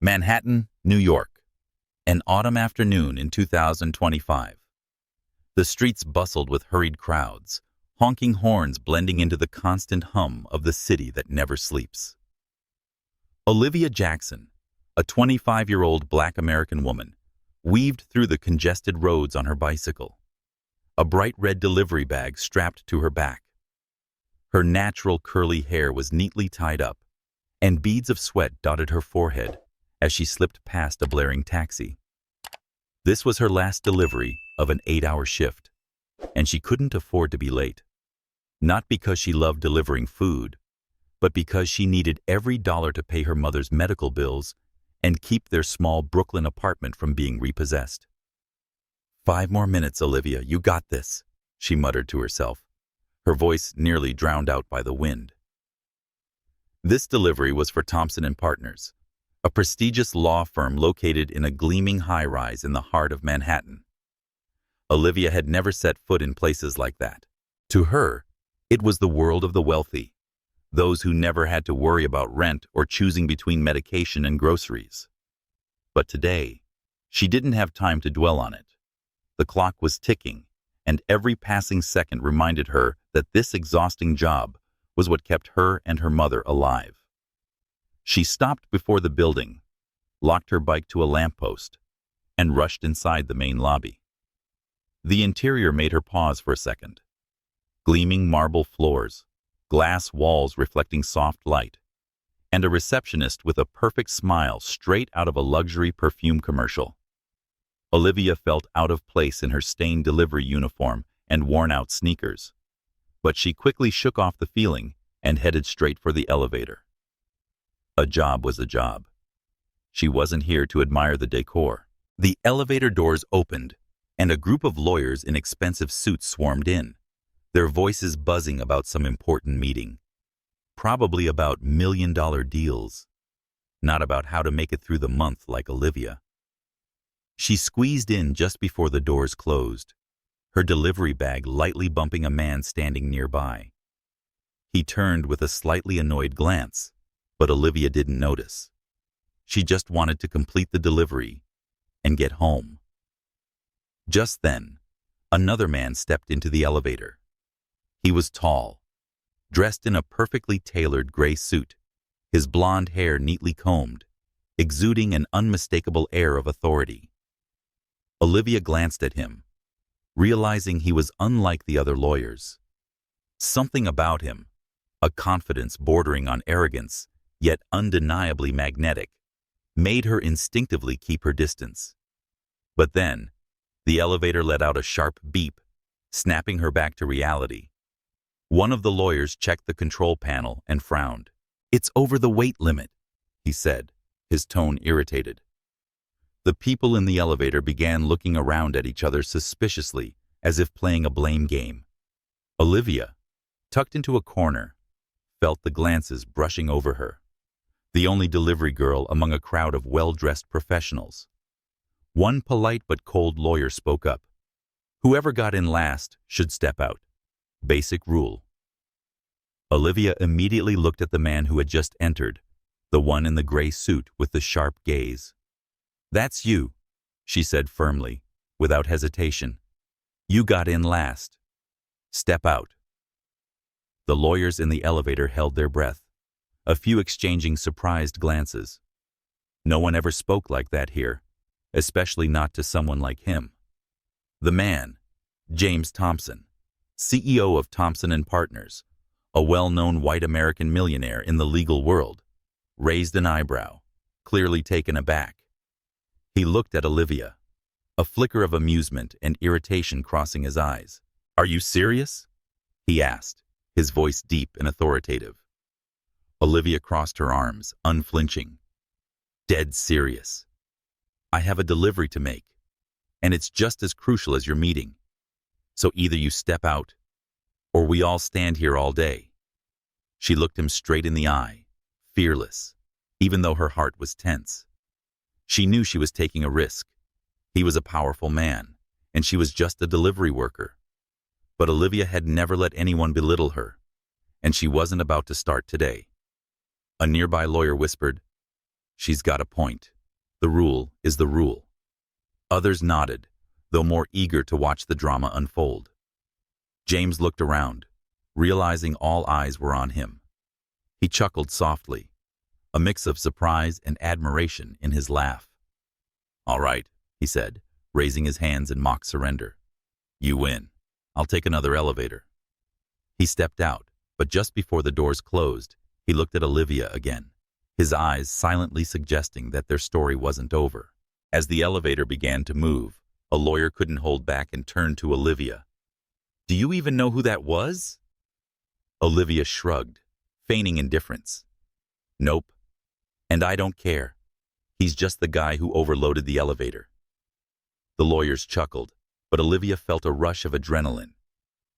Manhattan, New York. An autumn afternoon in 2025. The streets bustled with hurried crowds, honking horns blending into the constant hum of the city that never sleeps. Olivia Jackson, a 25-year-old Black American woman, weaved through the congested roads on her bicycle, a bright red delivery bag strapped to her back. Her natural curly hair was neatly tied up, and beads of sweat dotted her forehead as she slipped past a blaring taxi. This was her last delivery of an 8-hour shift, and she couldn't afford to be late. Not because she loved delivering food, but because she needed every dollar to pay her mother's medical bills and keep their small Brooklyn apartment from being repossessed. 5 more minutes, Olivia, you got this, she muttered to herself, her voice nearly drowned out by the wind. This delivery was for Thompson & Partners, a prestigious law firm located in a gleaming high-rise in the heart of Manhattan. Olivia had never set foot in places like that. To her, it was the world of the wealthy, those who never had to worry about rent or choosing between medication and groceries. But today, she didn't have time to dwell on it. The clock was ticking, and every passing second reminded her that this exhausting job was what kept her and her mother alive. She stopped before the building, locked her bike to a lamppost, and rushed inside the main lobby. The interior made her pause for a second. Gleaming marble floors, glass walls reflecting soft light, and a receptionist with a perfect smile straight out of a luxury perfume commercial. Olivia felt out of place in her stained delivery uniform and worn-out sneakers, but she quickly shook off the feeling and headed straight for the elevator. A job was a job. She wasn't here to admire the decor. The elevator doors opened, and a group of lawyers in expensive suits swarmed in, their voices buzzing about some important meeting. Probably about million-dollar deals, not about how to make it through the month like Olivia. She squeezed in just before the doors closed, her delivery bag lightly bumping a man standing nearby. He turned with a slightly annoyed glance, but Olivia didn't notice. She just wanted to complete the delivery and get home. Just then, another man stepped into the elevator. He was tall, dressed in a perfectly tailored gray suit, his blonde hair neatly combed, exuding an unmistakable air of authority. Olivia glanced at him, realizing he was unlike the other lawyers. Something about him, a confidence bordering on arrogance, yet undeniably magnetic, made her instinctively keep her distance. But then, the elevator let out a sharp beep, snapping her back to reality. One of the lawyers checked the control panel and frowned. "It's over the weight limit," he said, his tone irritated. The people in the elevator began looking around at each other suspiciously, as if playing a blame game. Olivia, tucked into a corner, felt the glances brushing over her, the only delivery girl among a crowd of well-dressed professionals. One polite but cold lawyer spoke up. Whoever got in last should step out. Basic rule. Olivia immediately looked at the man who had just entered, the one in the gray suit with the sharp gaze. "That's you," she said firmly, without hesitation. "You got in last. Step out." The lawyers in the elevator held their breath, a few exchanging surprised glances. No one ever spoke like that here, especially not to someone like him. The man, James Thompson, CEO of Thompson & Partners, a well-known white American millionaire in the legal world, raised an eyebrow, clearly taken aback. He looked at Olivia, a flicker of amusement and irritation crossing his eyes. "Are you serious?" he asked, his voice deep and authoritative. Olivia crossed her arms, unflinching. "Dead serious. I have a delivery to make, and it's just as crucial as your meeting. So either you step out, or we all stand here all day." She looked him straight in the eye, fearless, even though her heart was tense. She knew she was taking a risk. He was a powerful man, and she was just a delivery worker. But Olivia had never let anyone belittle her, and she wasn't about to start today. A nearby lawyer whispered, She's got a point. The rule is the rule. Others nodded, though more eager to watch the drama unfold. James looked around, realizing all eyes were on him. He chuckled softly, a mix of surprise and admiration in his laugh. "All right," he said, raising his hands in mock surrender. "You win. I'll take another elevator." He stepped out, but just before the doors closed, he looked at Olivia again, his eyes silently suggesting that their story wasn't over. As the elevator began to move, a lawyer couldn't hold back and turned to Olivia. "Do you even know who that was?" Olivia shrugged, feigning indifference. "Nope. And I don't care. He's just the guy who overloaded the elevator." The lawyers chuckled, but Olivia felt a rush of adrenaline.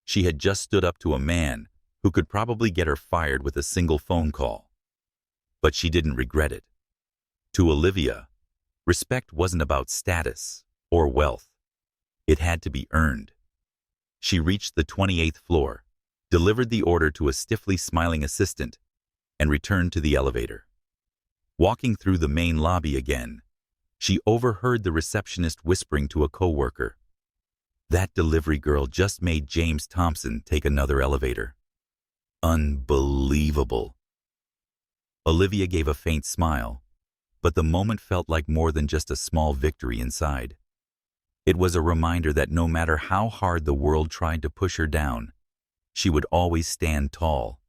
She had just stood up to a man who could probably get her fired with a single phone call. But she didn't regret it. To Olivia, respect wasn't about status or wealth. It had to be earned. She reached the 28th floor, delivered the order to a stiffly smiling assistant, and returned to the elevator. Walking through the main lobby again, she overheard the receptionist whispering to a coworker, "That delivery girl just made James Thompson take another elevator." Unbelievable. Olivia gave a faint smile, but the moment felt like more than just a small victory inside. It was a reminder that no matter how hard the world tried to push her down, she would always stand tall,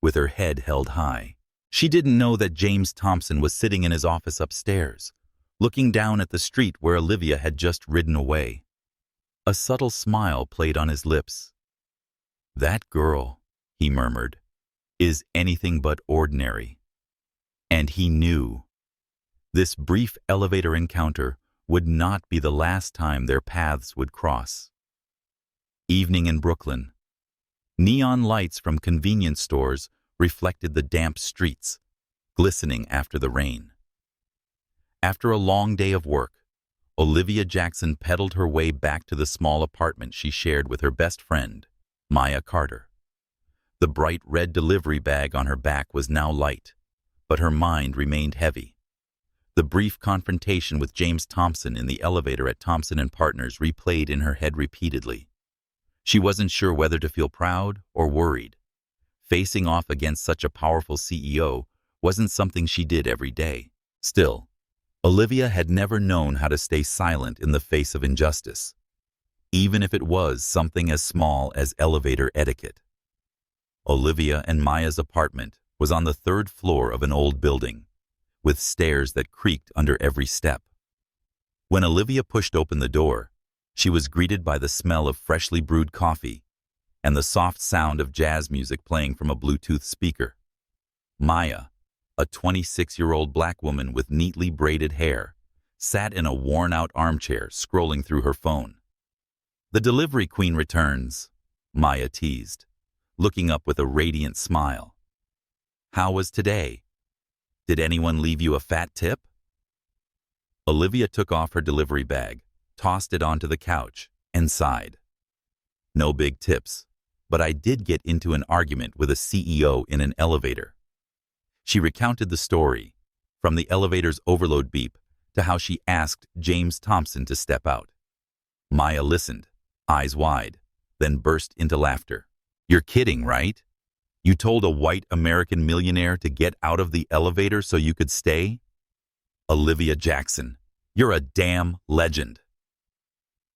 with her head held high. She didn't know that James Thompson was sitting in his office upstairs, looking down at the street where Olivia had just ridden away. A subtle smile played on his lips. "That girl," he murmured, "is anything but ordinary." And he knew. This brief elevator encounter would not be the last time their paths would cross. Evening in Brooklyn. Neon lights from convenience stores reflected the damp streets, glistening after the rain. After a long day of work, Olivia Jackson pedaled her way back to the small apartment she shared with her best friend, Maya Carter. The bright red delivery bag on her back was now light, but her mind remained heavy. The brief confrontation with James Thompson in the elevator at Thompson & Partners replayed in her head repeatedly. She wasn't sure whether to feel proud or worried. Facing off against such a powerful CEO wasn't something she did every day. Still, Olivia had never known how to stay silent in the face of injustice, even if it was something as small as elevator etiquette. Olivia and Maya's apartment was on the 3rd floor of an old building, with stairs that creaked under every step. When Olivia pushed open the door, she was greeted by the smell of freshly brewed coffee and the soft sound of jazz music playing from a Bluetooth speaker. Maya, a 26-year-old black woman with neatly braided hair, sat in a worn-out armchair scrolling through her phone. "The delivery queen returns," Maya teased, looking up with a radiant smile. "How was today? Did anyone leave you a fat tip?" Olivia took off her delivery bag, tossed it onto the couch, and sighed. "No big tips, but I did get into an argument with a CEO in an elevator." She recounted the story, from the elevator's overload beep to how she asked James Thompson to step out. Maya listened, eyes wide, then burst into laughter. "You're kidding, right? You told a white American millionaire to get out of the elevator so you could stay? Olivia Jackson, you're a damn legend."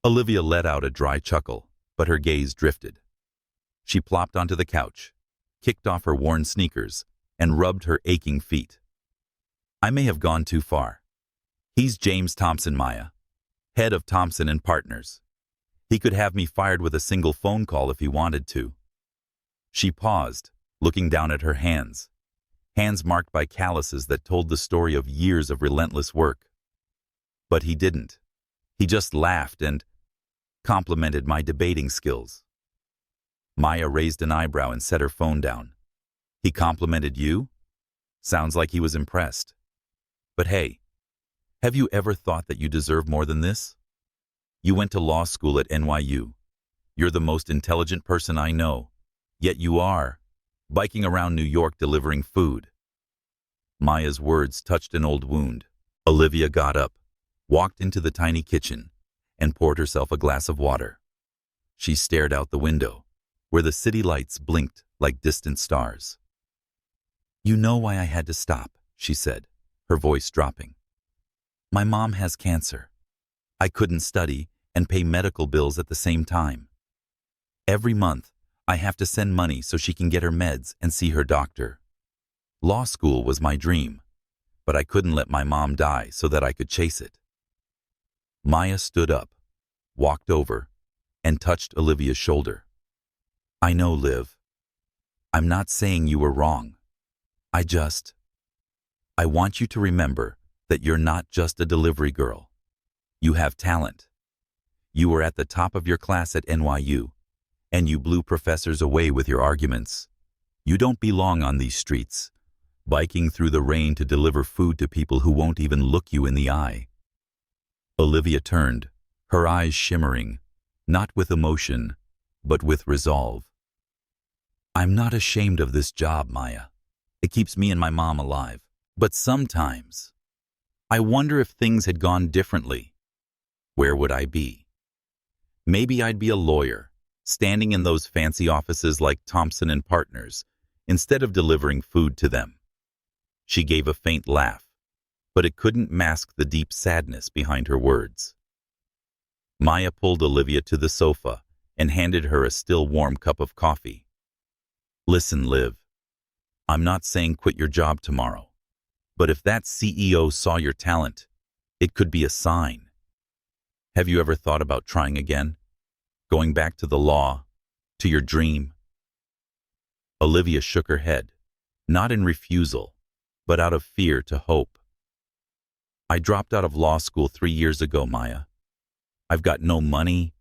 Olivia let out a dry chuckle, but her gaze drifted. She plopped onto the couch, kicked off her worn sneakers, and rubbed her aching feet. "I may have gone too far. He's James Thompson, Maya, head of Thompson & Partners. He could have me fired with a single phone call if he wanted to." She paused, looking down at her hands marked by calluses that told the story of years of relentless work. "But he didn't. He just laughed and complimented my debating skills." Maya raised an eyebrow and set her phone down. "He complimented you? Sounds like he was impressed. But hey, have you ever thought that you deserve more than this? You went to law school at NYU. You're the most intelligent person I know, yet you are biking around New York delivering food." Maya's words touched an old wound. Olivia got up, walked into the tiny kitchen, and poured herself a glass of water. She stared out the window, where the city lights blinked like distant stars. "You know why I had to stop," she said, her voice dropping. "My mom has cancer. I couldn't study and pay medical bills at the same time. Every month, I have to send money so she can get her meds and see her doctor. Law school was my dream, but I couldn't let my mom die so that I could chase it." Maya stood up, walked over, and touched Olivia's shoulder. "I know, Liv. I'm not saying you were wrong. I want you to remember that you're not just a delivery girl. You have talent. You were at the top of your class at NYU, and you blew professors away with your arguments. You don't belong on these streets, biking through the rain to deliver food to people who won't even look you in the eye." Olivia turned, her eyes shimmering, not with emotion, but with resolve. "I'm not ashamed of this job, Maya. It keeps me and my mom alive. But sometimes, I wonder if things had gone differently. Where would I be? Maybe I'd be a lawyer, standing in those fancy offices like Thompson and Partners, instead of delivering food to them." She gave a faint laugh, but it couldn't mask the deep sadness behind her words. Maya pulled Olivia to the sofa and handed her a still warm cup of coffee. "Listen, Liv, I'm not saying quit your job tomorrow, but if that CEO saw your talent, it could be a sign. Have you ever thought about trying again? Going back to the law, to your dream?" Olivia shook her head, not in refusal, but out of fear to hope. "I dropped out of law school 3 years ago, Maya. I've got no money,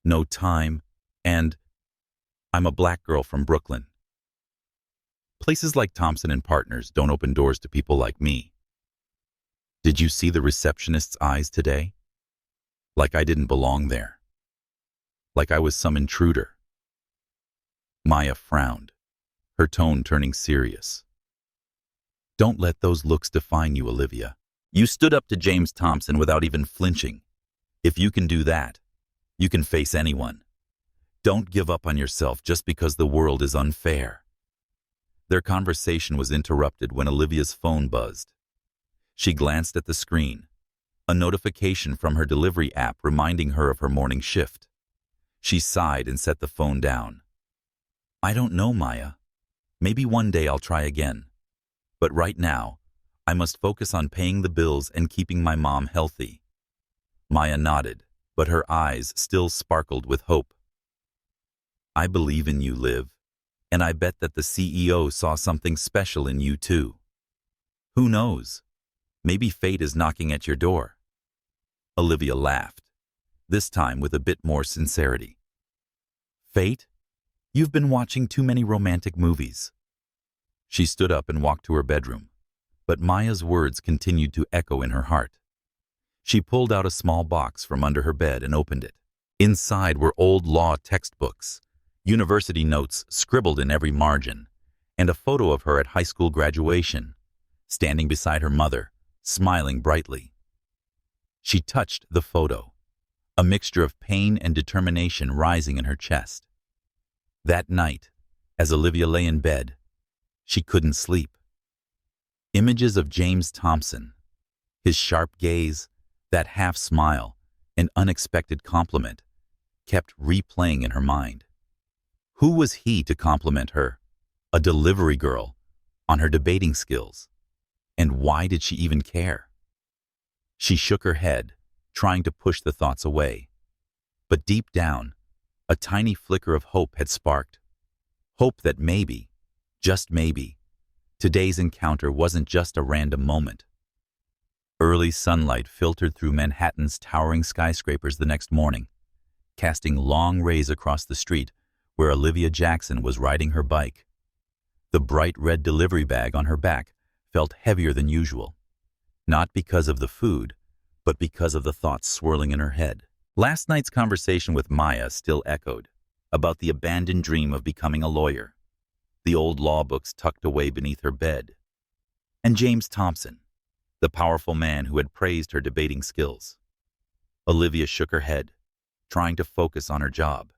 no time, and I'm a black girl from Brooklyn. Places like Thompson and Partners don't open doors to people like me. Did you see the receptionist's eyes today? Like I didn't belong there. Like I was some intruder." Maya frowned, her tone turning serious. "Don't let those looks define you, Olivia. You stood up to James Thompson without even flinching. If you can do that, you can face anyone. Don't give up on yourself just because the world is unfair." Their conversation was interrupted when Olivia's phone buzzed. She glanced at the screen, a notification from her delivery app reminding her of her morning shift. She sighed and set the phone down. "I don't know, Maya. Maybe one day I'll try again. But right now, I must focus on paying the bills and keeping my mom healthy." Maya nodded, but her eyes still sparkled with hope. "I believe in you, Liv, and I bet that the CEO saw something special in you too. Who knows? Maybe fate is knocking at your door." Olivia laughed, this time with a bit more sincerity. "Fate? You've been watching too many romantic movies." She stood up and walked to her bedroom, but Maya's words continued to echo in her heart. She pulled out a small box from under her bed and opened it. Inside were old law textbooks, university notes scribbled in every margin, and a photo of her at high school graduation, standing beside her mother, smiling brightly. She touched the photo, a mixture of pain and determination rising in her chest. That night, as Olivia lay in bed, she couldn't sleep. Images of James Thompson, his sharp gaze, that half smile, an unexpected compliment, kept replaying in her mind. Who was he to compliment her, a delivery girl, on her debating skills? And why did she even care? She shook her head, trying to push the thoughts away. But deep down, a tiny flicker of hope had sparked. Hope that maybe, just maybe, today's encounter wasn't just a random moment. Early sunlight filtered through Manhattan's towering skyscrapers the next morning, casting long rays across the street where Olivia Jackson was riding her bike. The bright red delivery bag on her back felt heavier than usual, not because of the food, but because of the thoughts swirling in her head. Last night's conversation with Maya still echoed, about the abandoned dream of becoming a lawyer, the old law books tucked away beneath her bed, and James Thompson, the powerful man who had praised her debating skills. Olivia shook her head, trying to focus on her job.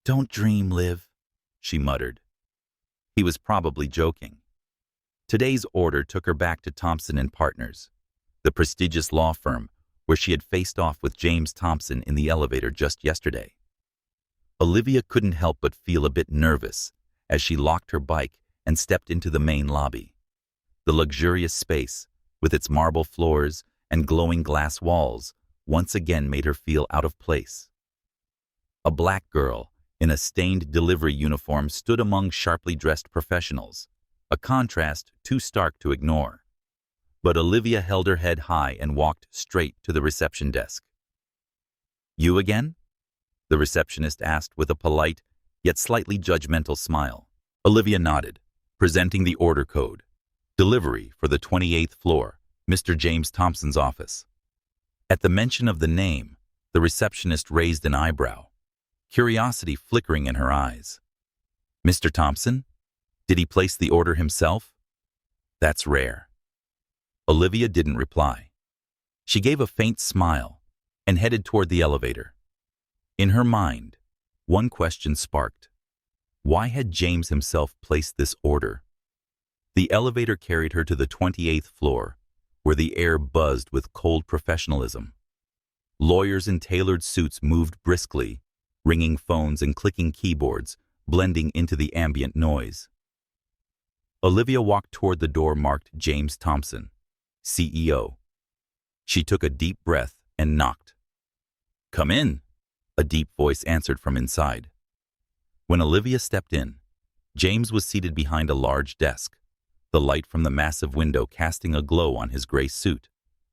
"Don't dream, Liv," she muttered. He was probably joking. Today's order took her back to Thompson and Partners, the prestigious law firm where she had faced off with James Thompson in the elevator just yesterday. Olivia couldn't help but feel a bit nervous as she locked her bike and stepped into the main lobby. The luxurious space, with its marble floors and glowing glass walls, once again made her feel out of place. A black girl in a stained delivery uniform stood among sharply dressed professionals, a contrast too stark to ignore. But Olivia held her head high and walked straight to the reception desk. "You again?" the receptionist asked with a polite, yet slightly judgmental smile. Olivia nodded, presenting the order code. Delivery for the 28th floor, Mr. James Thompson's office. At the mention of the name, the receptionist raised an eyebrow, curiosity flickering in her eyes. "Mr. Thompson? Did he place the order himself?" "That's rare." Olivia didn't reply. She gave a faint smile and headed toward the elevator. In her mind, one question sparked. Why had James himself placed this order? The elevator carried her to the 28th floor, where the air buzzed with cold professionalism. Lawyers in tailored suits moved briskly, ringing phones and clicking keyboards, blending into the ambient noise. Olivia walked toward the door marked James Thompson, CEO. She took a deep breath and knocked. "Come in," a deep voice answered from inside. When Olivia stepped in, James was seated behind a large desk, the light from the massive window casting a glow on his gray suit,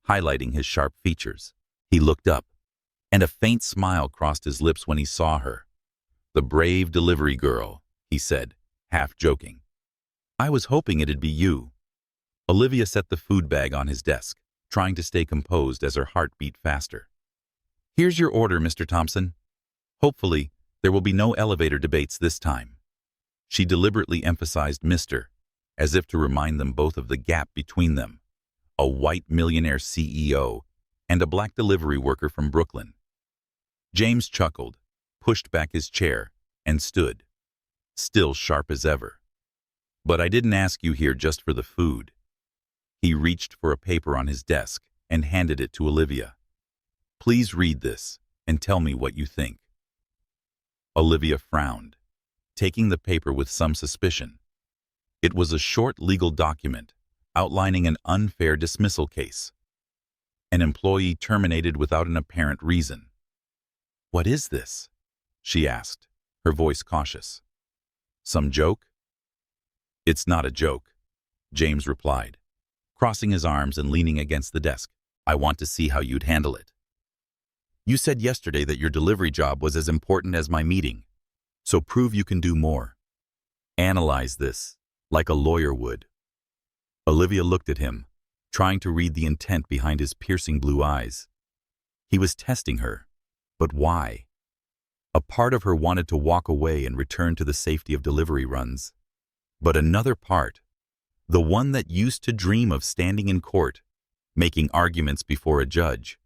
highlighting his sharp features. He looked up, and a faint smile crossed his lips when he saw her. "The brave delivery girl," he said, half joking. "I was hoping it'd be you." Olivia set the food bag on his desk, trying to stay composed as her heart beat faster. "Here's your order, Mr. Thompson. Hopefully, there will be no elevator debates this time." She deliberately emphasized Mr., as if to remind them both of the gap between them, a white millionaire CEO and a black delivery worker from Brooklyn. James chuckled, pushed back his chair, and stood, still sharp as ever. "But I didn't ask you here just for the food." He reached for a paper on his desk and handed it to Olivia. "Please read this and tell me what you think." Olivia frowned, taking the paper with some suspicion. It was a short legal document outlining an unfair dismissal case. An employee terminated without an apparent reason. "What is this?" she asked, her voice cautious. "Some joke?" "It's not a joke," James replied, crossing his arms and leaning against the desk. "I want to see how you'd handle it. You said yesterday that your delivery job was as important as my meeting, so prove you can do more. Analyze this, like a lawyer would." Olivia looked at him, trying to read the intent behind his piercing blue eyes. He was testing her, but why? A part of her wanted to walk away and return to the safety of delivery runs. But another part, the one that used to dream of standing in court, making arguments before a judge,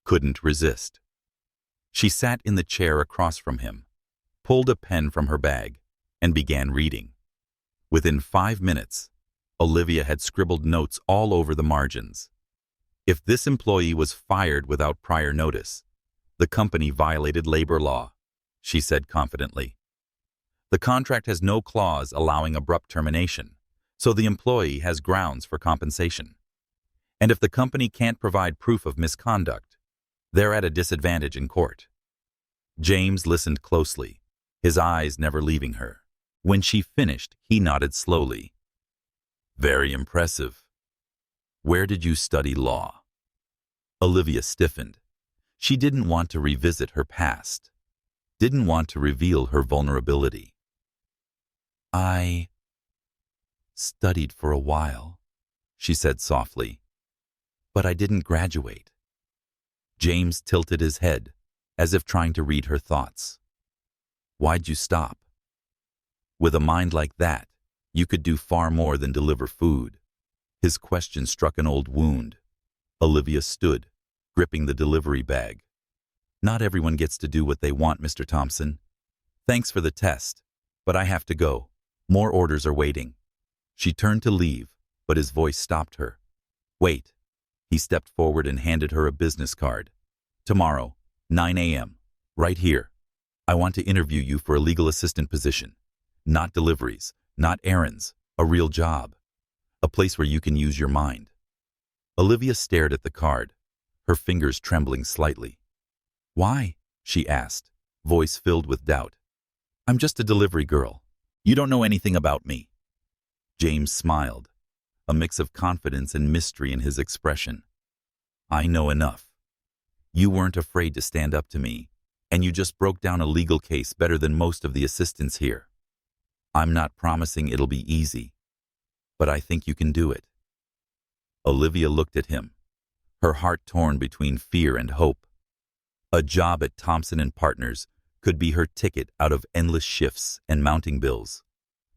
couldn't resist. She sat in the chair across from him, pulled a pen from her bag, and began reading. Within 5 minutes, Olivia had scribbled notes all over the margins. If this employee was fired without prior notice, the company violated labor law, she said confidently. The contract has no clause allowing abrupt termination, so the employee has grounds for compensation. And if the company can't provide proof of misconduct, they're at a disadvantage in court. James listened closely, his eyes never leaving her. When she finished, he nodded slowly. "Very impressive. Where did you study law?" Olivia stiffened. She didn't want to revisit her past, didn't want to reveal her vulnerability. "I studied for a while," she said softly, "but I didn't graduate." James tilted his head, as if trying to read her thoughts. "Why'd you stop? With a mind like that, you could do far more than deliver food." His question struck an old wound. Olivia stood, gripping the delivery bag. Not everyone gets to do what they want, Mr. Thompson. Thanks for the test, but I have to go. More orders are waiting. She turned to leave, but his voice stopped her. Wait. He stepped forward and handed her a business card. Tomorrow, 9 a.m., right here. I want to interview you for a legal assistant position. Not deliveries, not errands, a real job. A place where you can use your mind. Olivia stared at the card, her fingers trembling slightly. Why? She asked, voice filled with doubt. I'm just a delivery girl. You don't know anything about me. James smiled, a mix of confidence and mystery in his expression. I know enough. You weren't afraid to stand up to me, and you just broke down a legal case better than most of the assistants here. I'm not promising it'll be easy, but I think you can do it. Olivia looked at him, her heart torn between fear and hope. A job at Thompson & Partners could be her ticket out of endless shifts and mounting bills,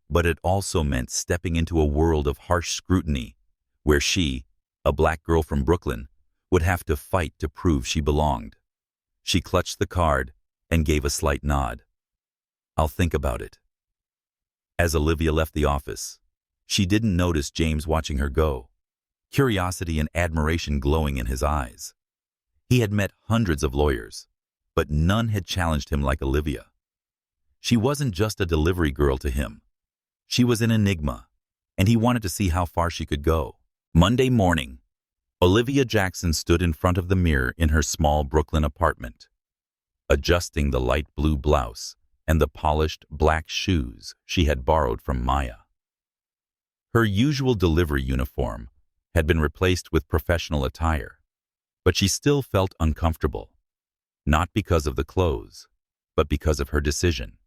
but it also meant stepping into a world of harsh scrutiny where she, a black girl from Brooklyn, would have to fight to prove she belonged. She clutched the card and gave a slight nod. I'll think about it. As Olivia left the office, she didn't notice James watching her go, curiosity and admiration glowing in his eyes. He had met hundreds of lawyers, but none had challenged him like Olivia. She wasn't just a delivery girl to him. She was an enigma, and he wanted to see how far she could go. Monday morning, Olivia Jackson stood in front of the mirror in her small Brooklyn apartment, adjusting the light blue blouse and the polished black shoes she had borrowed from Maya. Her usual delivery uniform had been replaced with professional attire, but she still felt uncomfortable, not because of the clothes, but because of her decision.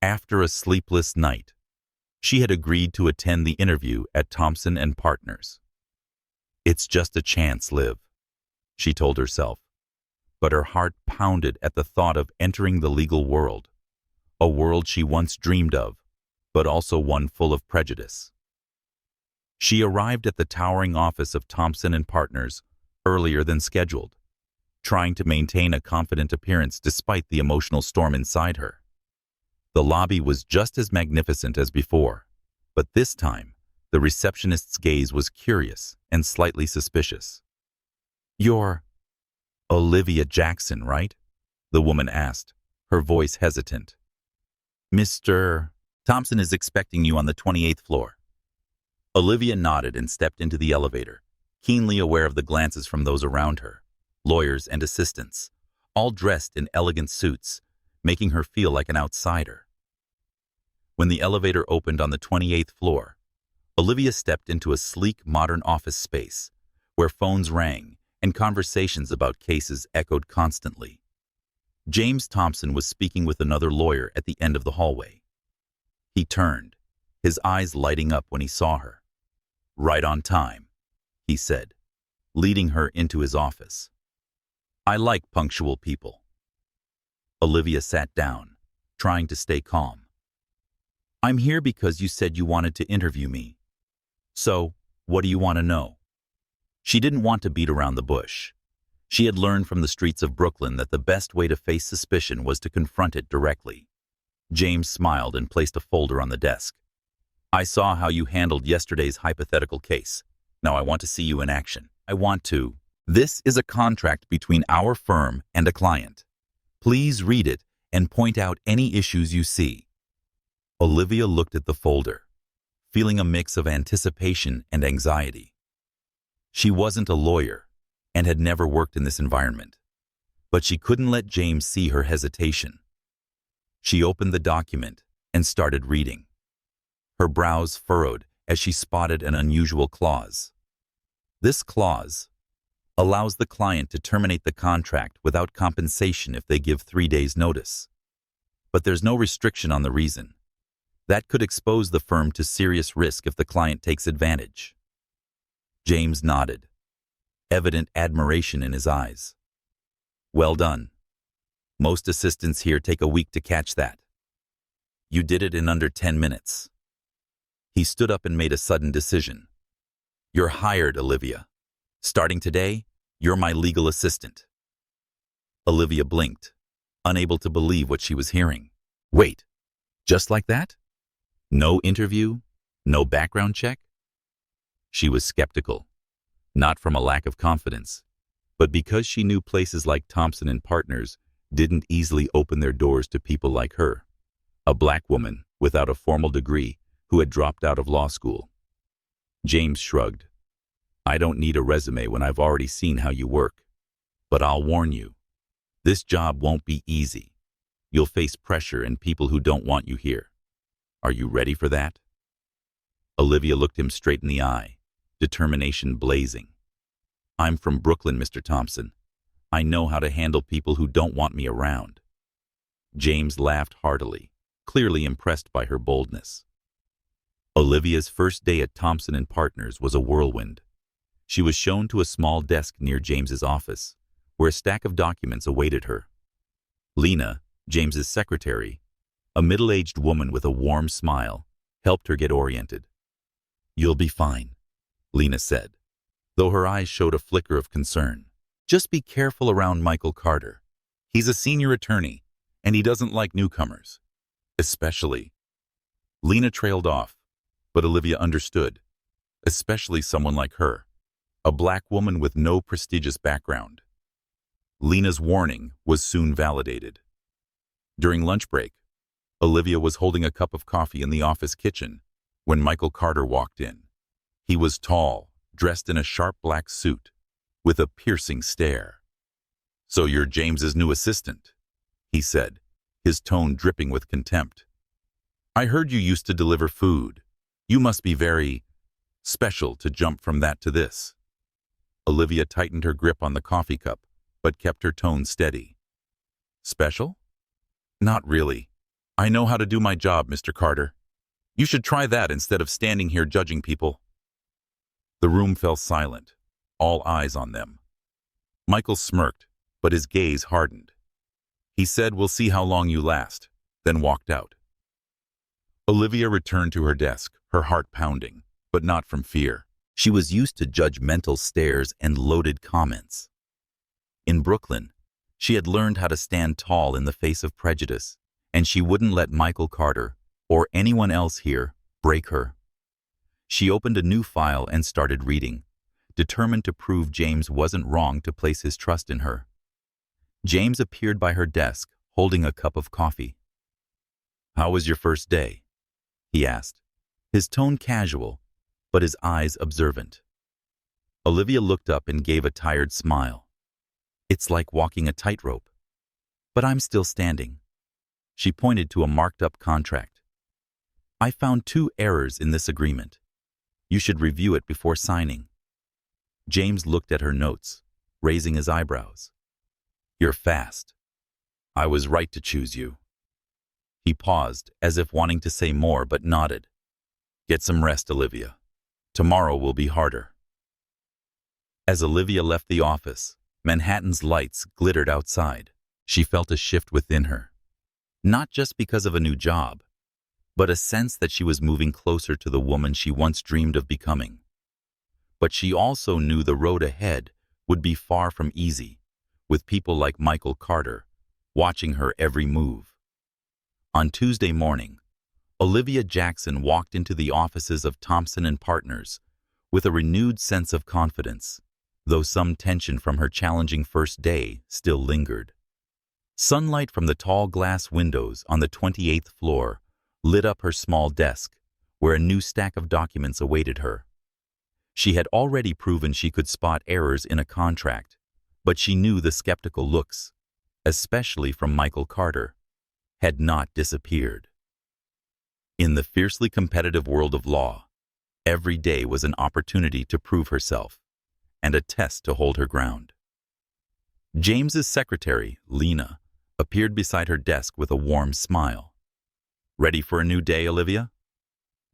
After a sleepless night, she had agreed to attend the interview at Thompson & Partners. It's just a chance, Liv, she told herself, but her heart pounded at the thought of entering the legal world, a world she once dreamed of, but also one full of prejudice. She arrived at the towering office of Thompson & Partners earlier than scheduled, trying to maintain a confident appearance despite the emotional storm inside her. The lobby was just as magnificent as before, but this time, the receptionist's gaze was curious and slightly suspicious. You're Olivia Jackson, right? The woman asked, her voice hesitant. Mr. Thompson is expecting you on the 28th floor. Olivia nodded and stepped into the elevator, keenly aware of the glances from those around her, lawyers and assistants, all dressed in elegant suits, making her feel like an outsider. When the elevator opened on the 28th floor, Olivia stepped into a sleek, modern office space where phones rang and conversations about cases echoed constantly. James Thompson was speaking with another lawyer at the end of the hallway. He turned, his eyes lighting up when he saw her. Right on time, he said, leading her into his office. I like punctual people. Olivia sat down, trying to stay calm. I'm here because you said you wanted to interview me. So, what do you want to know? She didn't want to beat around the bush. She had learned from the streets of Brooklyn that the best way to face suspicion was to confront it directly. James smiled and placed a folder on the desk. I saw how you handled yesterday's hypothetical case. Now I want to see you in action. This is a contract between our firm and a client. Please read it and point out any issues you see. Olivia looked at the folder, feeling a mix of anticipation and anxiety. She wasn't a lawyer and had never worked in this environment, but she couldn't let James see her hesitation. She opened the document and started reading. Her brows furrowed as she spotted an unusual clause. This clause allows the client to terminate the contract without compensation if they give 3 days' notice. But there's no restriction on the reason. That could expose the firm to serious risk if the client takes advantage. James nodded, evident admiration in his eyes. Well done. Most assistants here take a week to catch that. You did it in under 10 minutes. He stood up and made a sudden decision, You're hired, Olivia. Starting today, you're my legal assistant. Olivia blinked, unable to believe what she was hearing. Wait, just like that? No interview? No background check? She was skeptical, not from a lack of confidence, but because she knew places like Thompson and Partners didn't easily open their doors to people like her, a black woman without a formal degree who had dropped out of law school. James shrugged. I don't need a resume when I've already seen how you work. But I'll warn you, this job won't be easy. You'll face pressure and people who don't want you here. Are you ready for that? Olivia looked him straight in the eye, determination blazing. I'm from Brooklyn, Mr. Thompson. I know how to handle people who don't want me around. James laughed heartily, clearly impressed by her boldness. Olivia's first day at Thompson and Partners was a whirlwind. She was shown to a small desk near James's office, where a stack of documents awaited her. Lena, James's secretary, a middle-aged woman with a warm smile, helped her get oriented. You'll be fine, Lena said, though her eyes showed a flicker of concern. Just be careful around Michael Carter. He's a senior attorney, and he doesn't like newcomers. Especially. Lena trailed off, but Olivia understood, especially someone like her, a black woman with no prestigious background. Lena's warning was soon validated. During lunch break, Olivia was holding a cup of coffee in the office kitchen when Michael Carter walked in. He was tall, dressed in a sharp black suit, with a piercing stare. So you're James's new assistant, he said, his tone dripping with contempt. I heard you used to deliver food. You must be very special to jump from that to this. Olivia tightened her grip on the coffee cup, but kept her tone steady. Special? Not really. I know how to do my job, Mr. Carter. You should try that instead of standing here judging people. The room fell silent, all eyes on them. Michael smirked, but his gaze hardened. He said, "We'll see how long you last," then walked out. Olivia returned to her desk, her heart pounding, but not from fear. She was used to judgmental stares and loaded comments. In Brooklyn, she had learned how to stand tall in the face of prejudice, and she wouldn't let Michael Carter, or anyone else here, break her. She opened a new file and started reading, determined to prove James wasn't wrong to place his trust in her. James appeared by her desk, holding a cup of coffee. "How was your first day?" he asked, his tone casual, but his eyes observant. Olivia looked up and gave a tired smile. It's like walking a tightrope. But I'm still standing. She pointed to a marked-up contract. I found 2 errors in this agreement. You should review it before signing. James looked at her notes, raising his eyebrows. You're fast. I was right to choose you. He paused, as if wanting to say more, but nodded. Get some rest, Olivia. Tomorrow will be harder. As Olivia left the office, Manhattan's lights glittered outside. She felt a shift within her. Not just because of a new job, but a sense that she was moving closer to the woman she once dreamed of becoming. But she also knew the road ahead would be far from easy, with people like Michael Carter watching her every move. On Tuesday morning, Olivia Jackson walked into the offices of Thompson and Partners with a renewed sense of confidence, though some tension from her challenging first day still lingered. Sunlight from the tall glass windows on the 28th floor lit up her small desk, where a new stack of documents awaited her. She had already proven she could spot errors in a contract, but she knew the skeptical looks, especially from Michael Carter, had not disappeared. In the fiercely competitive world of law, every day was an opportunity to prove herself and a test to hold her ground. James's secretary, Lena, appeared beside her desk with a warm smile. Ready for a new day, Olivia?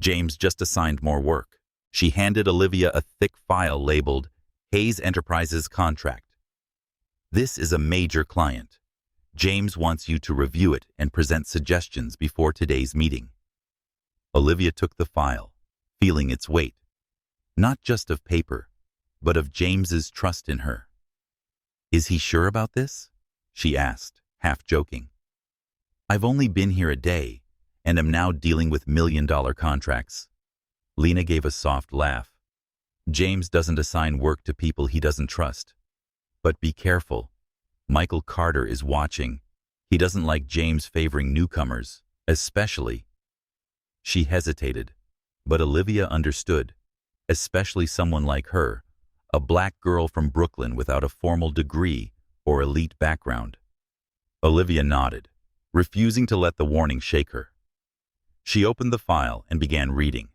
James just assigned more work. She handed Olivia a thick file labeled Hayes Enterprises Contract. This is a major client. James wants you to review it and present suggestions before today's meeting. Olivia took the file, feeling its weight. not just of paper, but of James's trust in her. "Is he sure about this?" she asked, half joking. "I've only been here a day, and am now dealing with million-dollar contracts." Lena gave a soft laugh. "James doesn't assign work to people he doesn't trust. But be careful. Michael Carter is watching. He doesn't like James favoring newcomers, especially." She hesitated, but Olivia understood, especially someone like her, a black girl from Brooklyn without a formal degree or elite background. Olivia nodded, refusing to let the warning shake her. She opened the file and began reading,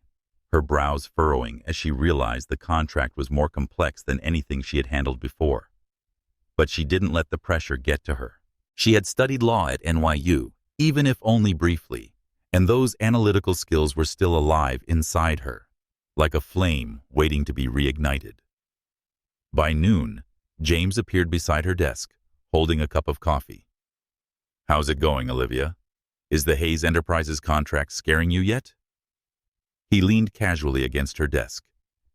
her brows furrowing as she realized the contract was more complex than anything she had handled before. But she didn't let the pressure get to her. She had studied law at NYU, even if only briefly, and those analytical skills were still alive inside her, like a flame waiting to be reignited. By noon, James appeared beside her desk, holding a cup of coffee. "How's it going, Olivia? Is the Hayes Enterprises contract scaring you yet?" He leaned casually against her desk,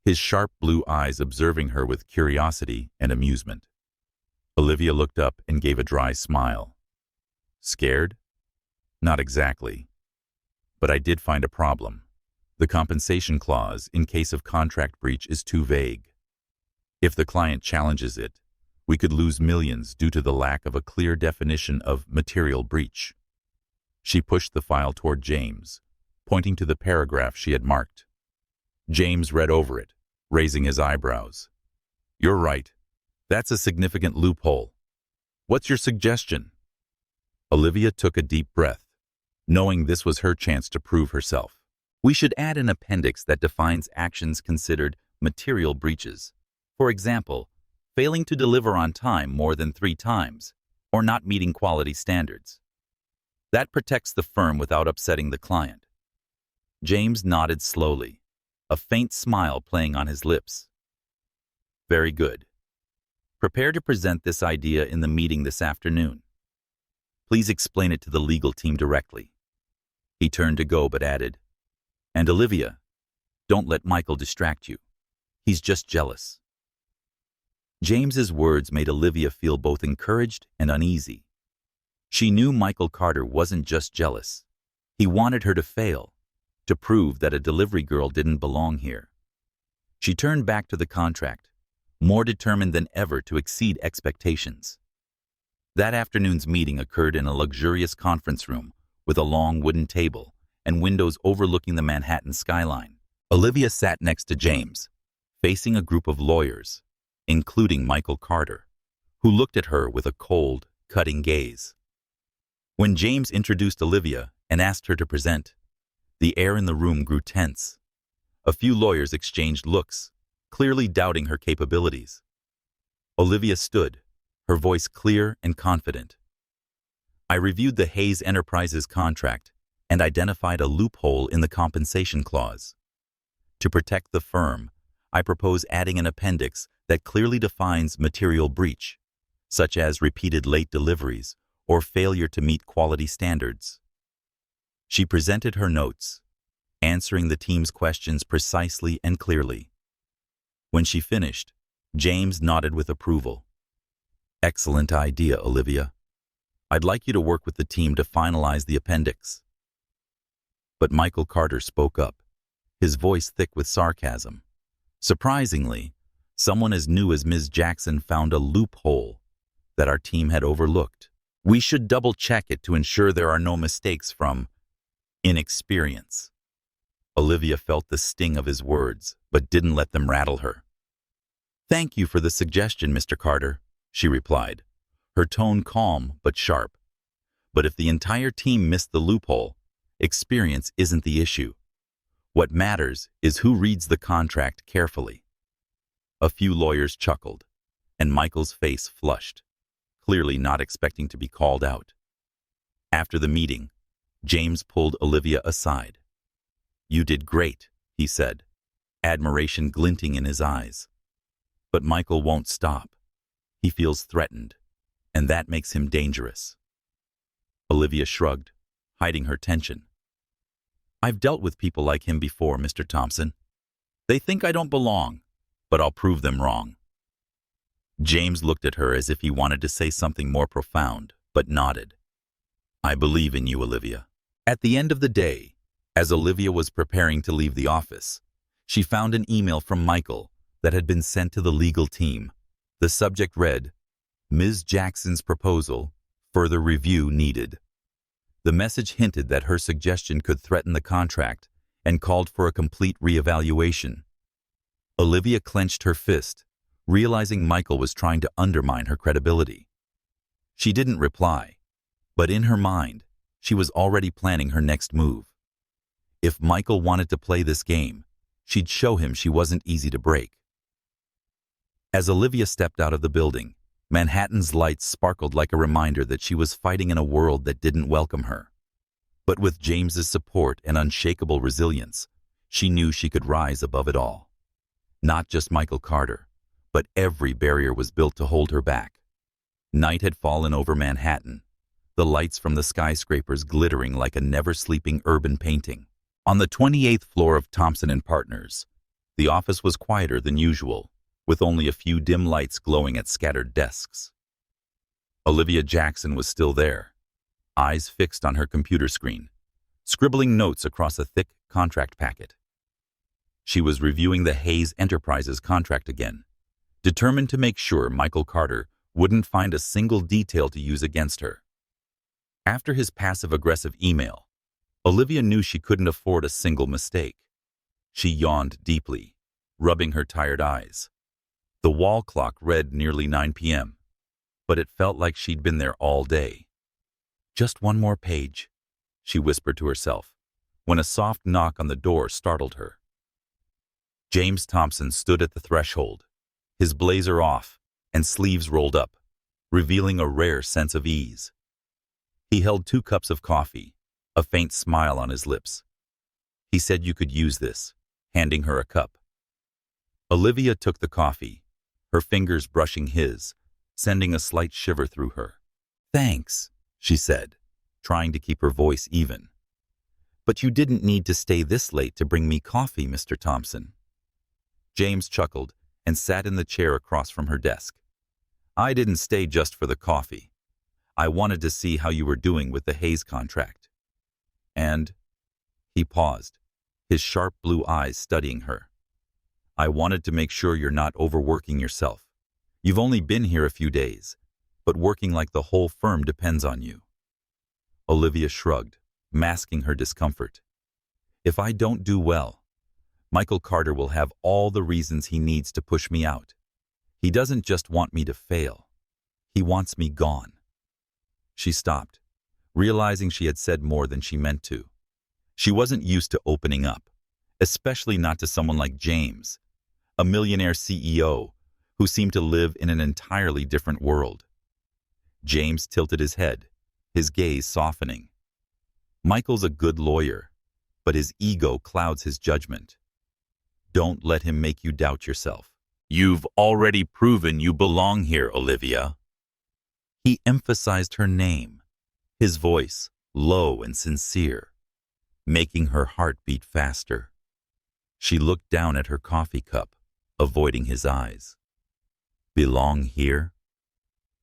his sharp blue eyes observing her with curiosity and amusement. Olivia looked up and gave a dry smile. "Scared? Not exactly. But I did find a problem. The compensation clause in case of contract breach is too vague. If the client challenges it, we could lose millions due to the lack of a clear definition of material breach." She pushed the file toward James, pointing to the paragraph she had marked. James read over it, raising his eyebrows. "You're right. That's a significant loophole. What's your suggestion?" Olivia took a deep breath, knowing this was her chance to prove herself. "We should add an appendix that defines actions considered material breaches. For example, failing to deliver on time more than 3 times, or not meeting quality standards. That protects the firm without upsetting the client." James nodded slowly, a faint smile playing on his lips. "Very good. Prepare to present this idea in the meeting this afternoon. Please explain it to the legal team directly." He turned to go but added, "And Olivia, don't let Michael distract you. He's just jealous." James's words made Olivia feel both encouraged and uneasy. She knew Michael Carter wasn't just jealous. He wanted her to fail, to prove that a delivery girl didn't belong here. She turned back to the contract, more determined than ever to exceed expectations. That afternoon's meeting occurred in a luxurious conference room with a long wooden table and windows overlooking the Manhattan skyline. Olivia sat next to James, facing a group of lawyers, including Michael Carter, who looked at her with a cold, cutting gaze. When James introduced Olivia and asked her to present, the air in the room grew tense. A few lawyers exchanged looks, clearly doubting her capabilities. Olivia stood, her voice clear and confident. "I reviewed the Hayes Enterprises contract and identified a loophole in the compensation clause. To protect the firm, I propose adding an appendix that clearly defines material breach, such as repeated late deliveries or failure to meet quality standards." She presented her notes, answering the team's questions precisely and clearly. When she finished, James nodded with approval. "Excellent idea, Olivia. I'd like you to work with the team to finalize the appendix." But Michael Carter spoke up, his voice thick with sarcasm. Surprisingly, someone as new as Ms. Jackson found a loophole that our team had overlooked. "We should double-check it to ensure there are no mistakes from inexperience." Olivia felt the sting of his words, but didn't let them rattle her. "Thank you for the suggestion, Mr. Carter," she replied, her tone calm but sharp. "But if the entire team missed the loophole, experience isn't the issue. What matters is who reads the contract carefully." A few lawyers chuckled, and Michael's face flushed, clearly not expecting to be called out. After the meeting, James pulled Olivia aside. "You did great," he said, admiration glinting in his eyes. "But Michael won't stop. He feels threatened, and that makes him dangerous." Olivia shrugged, hiding her tension. "I've dealt with people like him before, Mr. Thompson. They think I don't belong, but I'll prove them wrong. James looked at her as if he wanted to say something more profound, but nodded. I believe in you, Olivia. At the end of the day, as Olivia was preparing to leave the office, she found an email from Michael that had been sent to the legal team. The subject read, Ms. Jackson's proposal, further review needed. The message hinted that her suggestion could threaten the contract and called for a complete reevaluation. Olivia clenched her fist, realizing Michael was trying to undermine her credibility. She didn't reply, but in her mind, she was already planning her next move. If Michael wanted to play this game, she'd show him she wasn't easy to break. As Olivia stepped out of the building, Manhattan's lights sparkled like a reminder that she was fighting in a world that didn't welcome her. But with James's support and unshakable resilience, she knew she could rise above it all. Not just Michael Carter, but every barrier was built to hold her back. Night had fallen over Manhattan, the lights from the skyscrapers glittering like a never-sleeping urban painting. On the 28th floor of Thompson & Partners, the office was quieter than usual, with only a few dim lights glowing at scattered desks. Olivia Jackson was still there, eyes fixed on her computer screen, scribbling notes across a thick contract packet. She was reviewing the Hayes Enterprises contract again, determined to make sure Michael Carter wouldn't find a single detail to use against her. After his passive-aggressive email, Olivia knew she couldn't afford a single mistake. She yawned deeply, rubbing her tired eyes. The wall clock read nearly 9 p.m., but it felt like she'd been there all day. Just one more page, she whispered to herself, when a soft knock on the door startled her. James Thompson stood at the threshold, his blazer off and sleeves rolled up, revealing a rare sense of ease. He held 2 cups of coffee, a faint smile on his lips. He said you could use this, handing her a cup. Olivia took the coffee, her fingers brushing his, sending a slight shiver through her. Thanks, she said, trying to keep her voice even. But you didn't need to stay this late to bring me coffee, Mr. Thompson. James chuckled and sat in the chair across from her desk. I didn't stay just for the coffee. I wanted to see how you were doing with the Hayes contract. And he paused, his sharp blue eyes studying her. I wanted to make sure you're not overworking yourself. You've only been here a few days, but working like the whole firm depends on you. Olivia shrugged, masking her discomfort. If I don't do well, Michael Carter will have all the reasons he needs to push me out. He doesn't just want me to fail. He wants me gone. She stopped, realizing she had said more than she meant to. She wasn't used to opening up, especially not to someone like James, a millionaire CEO who seemed to live in an entirely different world. James tilted his head, his gaze softening. Michael's a good lawyer, but his ego clouds his judgment. Don't let him make you doubt yourself. You've already proven you belong here, Olivia. He emphasized her name, his voice low and sincere, making her heart beat faster. She looked down at her coffee cup, avoiding his eyes. Belong here?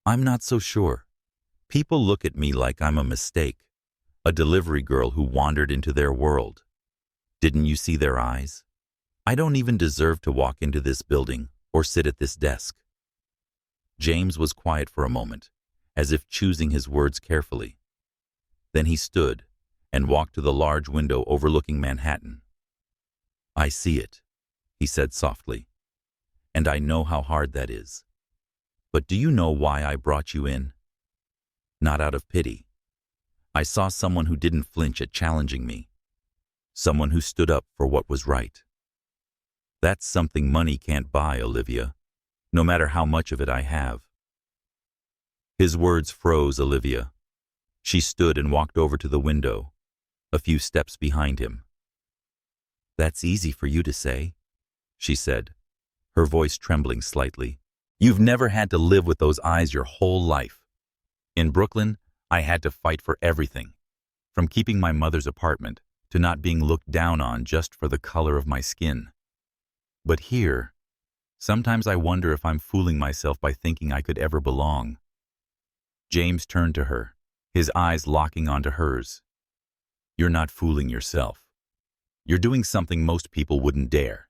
I'm not so sure. People look at me like I'm a mistake, a delivery girl who wandered into their world. Didn't you see their eyes? I don't even deserve to walk into this building or sit at this desk. James was quiet for a moment, as if choosing his words carefully. Then he stood and walked to the large window overlooking Manhattan. I see it, he said softly, and I know how hard that is. But do you know why I brought you in? Not out of pity. I saw someone who didn't flinch at challenging me, someone who stood up for what was right. That's something money can't buy, Olivia, no matter how much of it I have. His words froze Olivia. She stood and walked over to the window, a few steps behind him. That's easy for you to say, she said, her voice trembling slightly. You've never had to live with those eyes your whole life. In Brooklyn, I had to fight for everything, from keeping my mother's apartment to not being looked down on just for the color of my skin. But here, sometimes I wonder if I'm fooling myself by thinking I could ever belong." James turned to her, his eyes locking onto hers. "You're not fooling yourself. You're doing something most people wouldn't dare,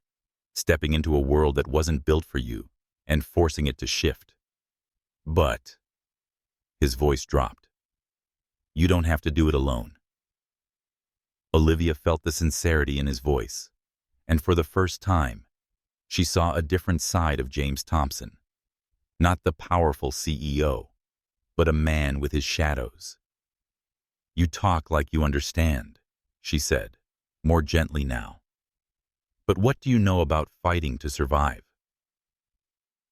stepping into a world that wasn't built for you and forcing it to shift. But," his voice dropped, "you don't have to do it alone." Olivia felt the sincerity in his voice, and for the first time, she saw a different side of James Thompson. Not the powerful CEO, but a man with his shadows. "You talk like you understand," she said, more gently now. "But what do you know about fighting to survive?"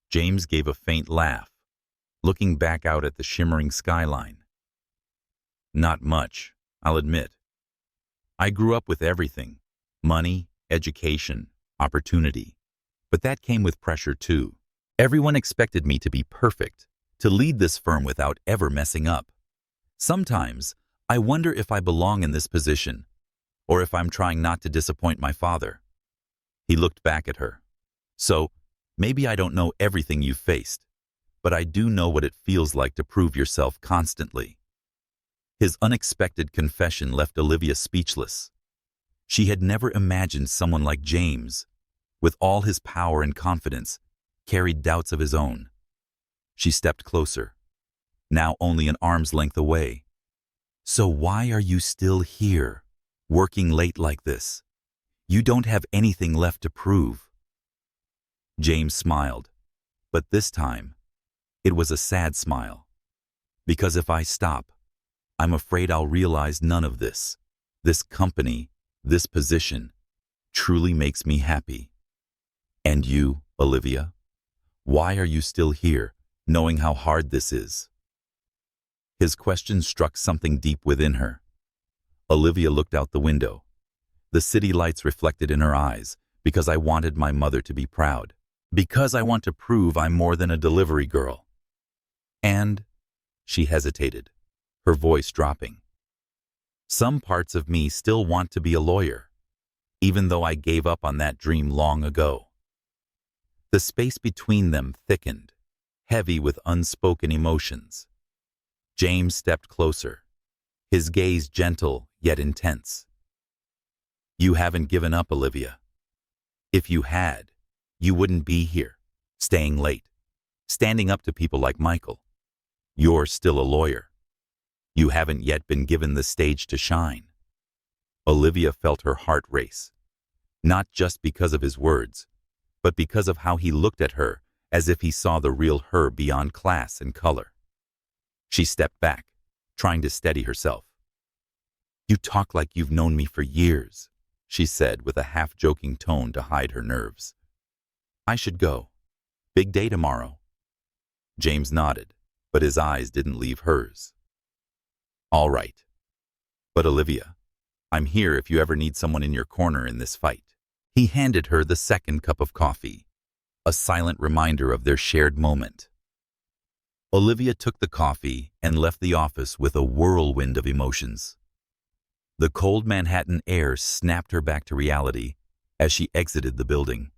James gave a faint laugh, looking back out at the shimmering skyline. "Not much, I'll admit. I grew up with everything: money, education, opportunity. But that came with pressure too. Everyone expected me to be perfect, to lead this firm without ever messing up. Sometimes, I wonder if I belong in this position, or if I'm trying not to disappoint my father." He looked back at her. "So, maybe I don't know everything you've faced, but I do know what it feels like to prove yourself constantly." His unexpected confession left Olivia speechless. She had never imagined someone like James, with all his power and confidence, carried doubts of his own. She stepped closer, now only an arm's length away. "So why are you still here, working late like this? You don't have anything left to prove." James smiled, but this time, it was a sad smile. "Because if I stop, I'm afraid I'll realize none of this company, this position, truly makes me happy. And you, Olivia? Why are you still here, knowing how hard this is?" His question struck something deep within her. Olivia looked out the window. The city lights reflected in her eyes. "Because I wanted my mother to be proud. Because I want to prove I'm more than a delivery girl. And," she hesitated, her voice dropping, "some parts of me still want to be a lawyer, even though I gave up on that dream long ago." The space between them thickened, heavy with unspoken emotions. James stepped closer, his gaze gentle yet intense. "You haven't given up, Olivia. If you had, you wouldn't be here, staying late, standing up to people like Michael. You're still a lawyer. You haven't yet been given the stage to shine." Olivia felt her heart race, not just because of his words, but because of how he looked at her, as if he saw the real her beyond class and color. She stepped back, trying to steady herself. "You talk like you've known me for years," she said with a half-joking tone to hide her nerves. "I should go. Big day tomorrow." James nodded, but his eyes didn't leave hers. "All right. But Olivia, I'm here if you ever need someone in your corner in this fight." He handed her the second cup of coffee, a silent reminder of their shared moment. Olivia took the coffee and left the office with a whirlwind of emotions. The cold Manhattan air snapped her back to reality as she exited the building.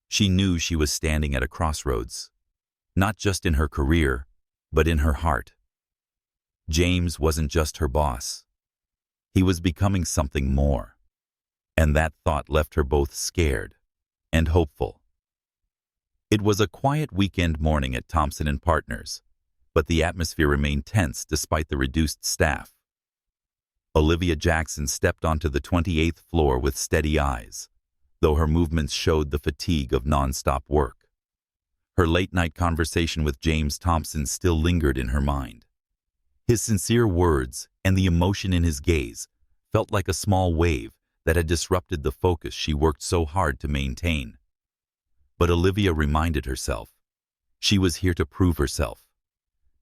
She knew she was standing at a crossroads, not just in her career, but in her heart. James wasn't just her boss. He was becoming something more, and that thought left her both scared and hopeful. It was a quiet weekend morning at Thompson & Partners, but the atmosphere remained tense despite the reduced staff. Olivia Jackson stepped onto the 28th floor with steady eyes, though her movements showed the fatigue of nonstop work. Her late-night conversation with James Thompson still lingered in her mind. His sincere words and the emotion in his gaze felt like a small wave that had disrupted the focus she worked so hard to maintain. But Olivia reminded herself, she was here to prove herself,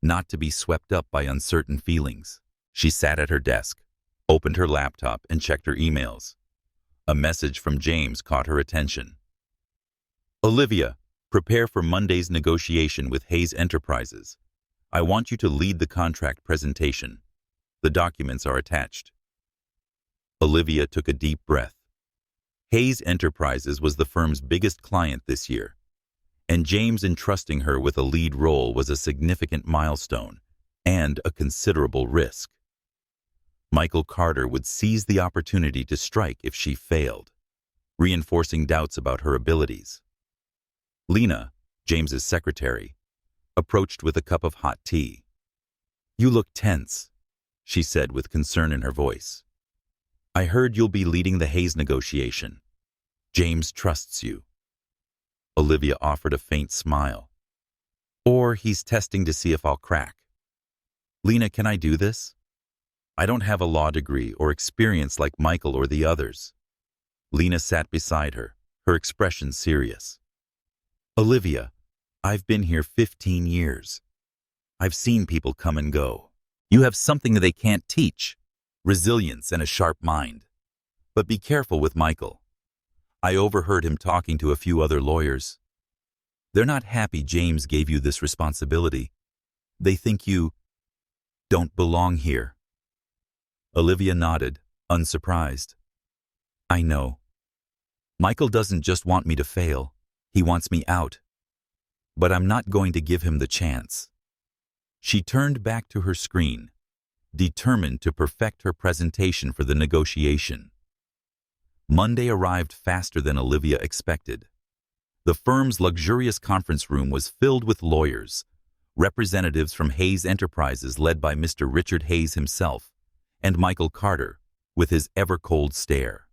not to be swept up by uncertain feelings. She sat at her desk, opened her laptop, and checked her emails. A message from James caught her attention. "Olivia, prepare for Monday's negotiation with Hayes Enterprises. I want you to lead the contract presentation. The documents are attached." Olivia took a deep breath. Hayes Enterprises was the firm's biggest client this year, and James entrusting her with a lead role was a significant milestone and a considerable risk. Michael Carter would seize the opportunity to strike if she failed, reinforcing doubts about her abilities. Lena, James's secretary, approached with a cup of hot tea. "You look tense," she said with concern in her voice. "I heard you'll be leading the Hayes negotiation. James trusts you." Olivia offered a faint smile. "Or he's testing to see if I'll crack. Lena, can I do this? I don't have a law degree or experience like Michael or the others." Lena sat beside her, her expression serious. "Olivia, I've been here 15 years. I've seen people come and go. You have something they can't teach, resilience and a sharp mind. But be careful with Michael. I overheard him talking to a few other lawyers. They're not happy James gave you this responsibility. They think you don't belong here." Olivia nodded, unsurprised. "I know. Michael doesn't just want me to fail. He wants me out. But I'm not going to give him the chance." She turned back to her screen, determined to perfect her presentation for the negotiation. Monday arrived faster than Olivia expected. The firm's luxurious conference room was filled with lawyers, representatives from Hayes Enterprises led by Mr. Richard Hayes himself, and Michael Carter, with his ever-cold stare.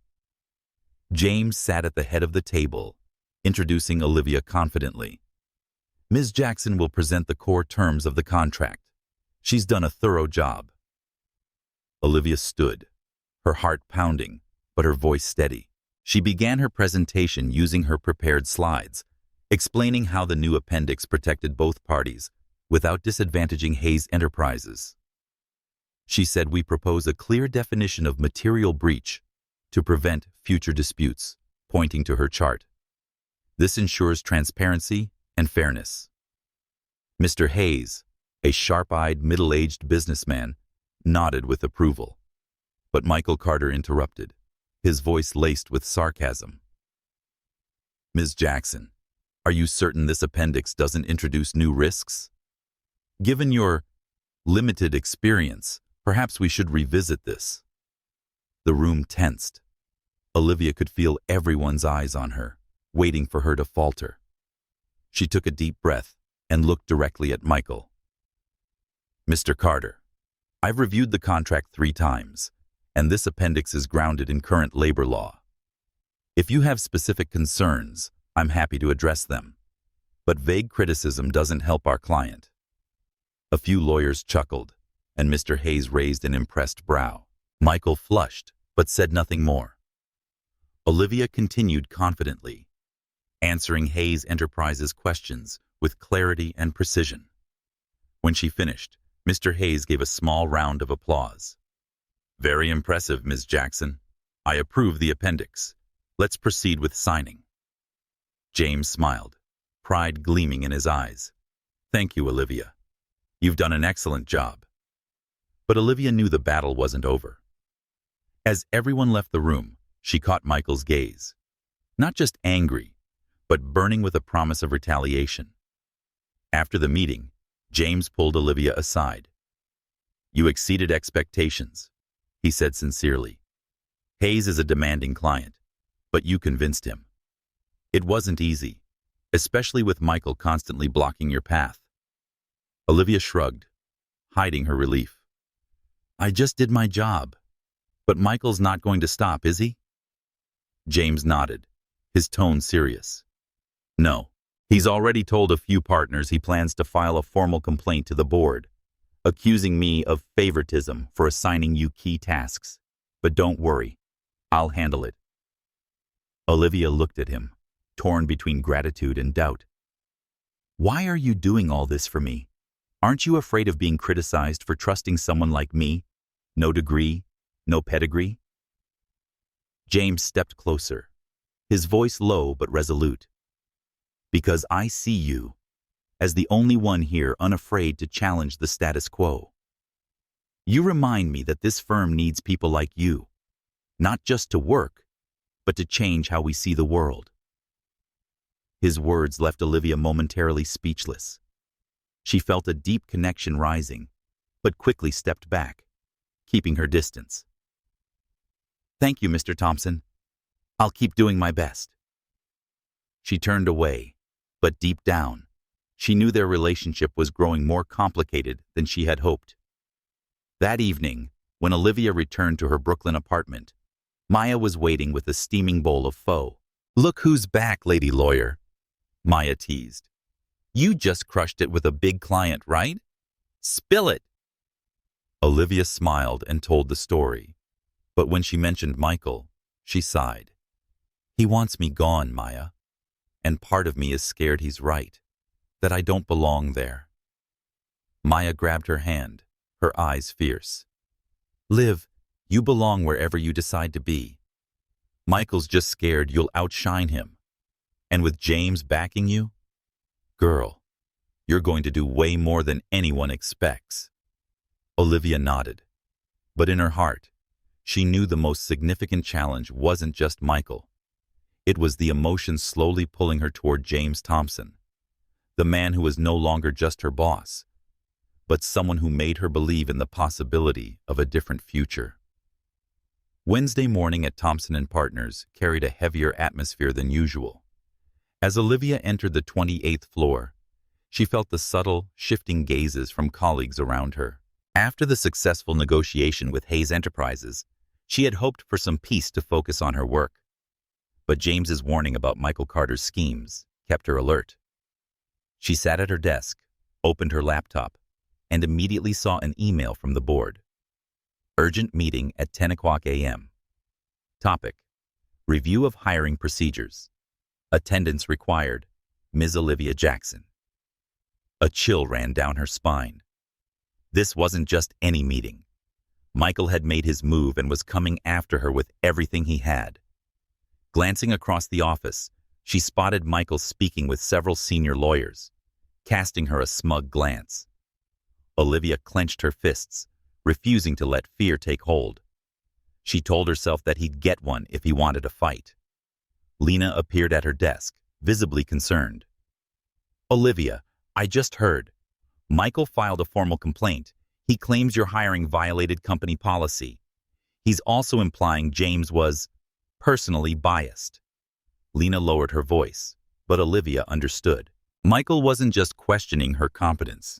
James sat at the head of the table, introducing Olivia confidently. "Ms. Jackson will present the core terms of the contract. She's done a thorough job." Olivia stood, her heart pounding, but her voice steady. She began her presentation using her prepared slides, explaining how the new appendix protected both parties without disadvantaging Hayes Enterprises. She said, "We propose a clear definition of material breach to prevent future disputes," pointing to her chart. "This ensures transparency and fairness." Mr. Hayes, a sharp-eyed, middle-aged businessman, nodded with approval. But Michael Carter interrupted, his voice laced with sarcasm. "Ms. Jackson, are you certain this appendix doesn't introduce new risks? Given your limited experience, perhaps we should revisit this." The room tensed. Olivia could feel everyone's eyes on her, waiting for her to falter. She took a deep breath and looked directly at Michael. "Mr. Carter, I've reviewed the contract 3 times, and this appendix is grounded in current labor law. If you have specific concerns, I'm happy to address them. But vague criticism doesn't help our client." A few lawyers chuckled, and Mr. Hayes raised an impressed brow. Michael flushed, but said nothing more. Olivia continued confidently, answering Hayes Enterprises' questions with clarity and precision. When she finished, Mr. Hayes gave a small round of applause. "Very impressive, Ms. Jackson. I approve the appendix. Let's proceed with signing." James smiled, pride gleaming in his eyes. "Thank you, Olivia. You've done an excellent job." But Olivia knew the battle wasn't over. As everyone left the room, she caught Michael's gaze. Not just angry, but burning with a promise of retaliation. After the meeting, James pulled Olivia aside. "You exceeded expectations," he said sincerely. "Hayes is a demanding client, but you convinced him. It wasn't easy, especially with Michael constantly blocking your path." Olivia shrugged, hiding her relief. "I just did my job. But Michael's not going to stop, is he?" James nodded, his tone serious. "No. He's already told a few partners he plans to file a formal complaint to the board, accusing me of favoritism for assigning you key tasks. But don't worry, I'll handle it." Olivia looked at him, torn between gratitude and doubt. "Why are you doing all this for me? Aren't you afraid of being criticized for trusting someone like me? No degree, no pedigree?" James stepped closer, his voice low but resolute. "Because I see you as the only one here unafraid to challenge the status quo. You remind me that this firm needs people like you, not just to work, but to change how we see the world." His words left Olivia momentarily speechless. She felt a deep connection rising, but quickly stepped back, keeping her distance. "Thank you, Mr. Thompson. I'll keep doing my best." She turned away, but deep down, she knew their relationship was growing more complicated than she had hoped. That evening, when Olivia returned to her Brooklyn apartment, Maya was waiting with a steaming bowl of pho. "Look who's back, lady lawyer," Maya teased. "You just crushed it with a big client, right? Spill it." Olivia smiled and told the story, but when she mentioned Michael, she sighed. "He wants me gone, Maya, and part of me is scared he's right, that I don't belong there." Maya grabbed her hand, her eyes fierce. "Liv, you belong wherever you decide to be. Michael's just scared you'll outshine him. And with James backing you, girl, you're going to do way more than anyone expects." Olivia nodded, but in her heart, she knew the most significant challenge wasn't just Michael. It was the emotion slowly pulling her toward James Thompson, the man who was no longer just her boss, but someone who made her believe in the possibility of a different future. Wednesday morning at Thompson & Partners carried a heavier atmosphere than usual. As Olivia entered the 28th floor, she felt the subtle, shifting gazes from colleagues around her. After the successful negotiation with Hayes Enterprises, she had hoped for some peace to focus on her work. But James's warning about Michael Carter's schemes kept her alert. She sat at her desk, opened her laptop, and immediately saw an email from the board. Urgent meeting at 10 o'clock a.m. Topic: Review of hiring procedures. Attendance required. Ms. Olivia Jackson. A chill ran down her spine. This wasn't just any meeting. Michael had made his move and was coming after her with everything he had. Glancing across the office, she spotted Michael speaking with several senior lawyers, casting her a smug glance. Olivia clenched her fists, refusing to let fear take hold. She told herself that he'd get one if he wanted a fight. Lena appeared at her desk, visibly concerned. "Olivia, I just heard. Michael filed a formal complaint. He claims your hiring violated company policy. He's also implying James was personally biased." Lena lowered her voice, but Olivia understood. Michael wasn't just questioning her competence.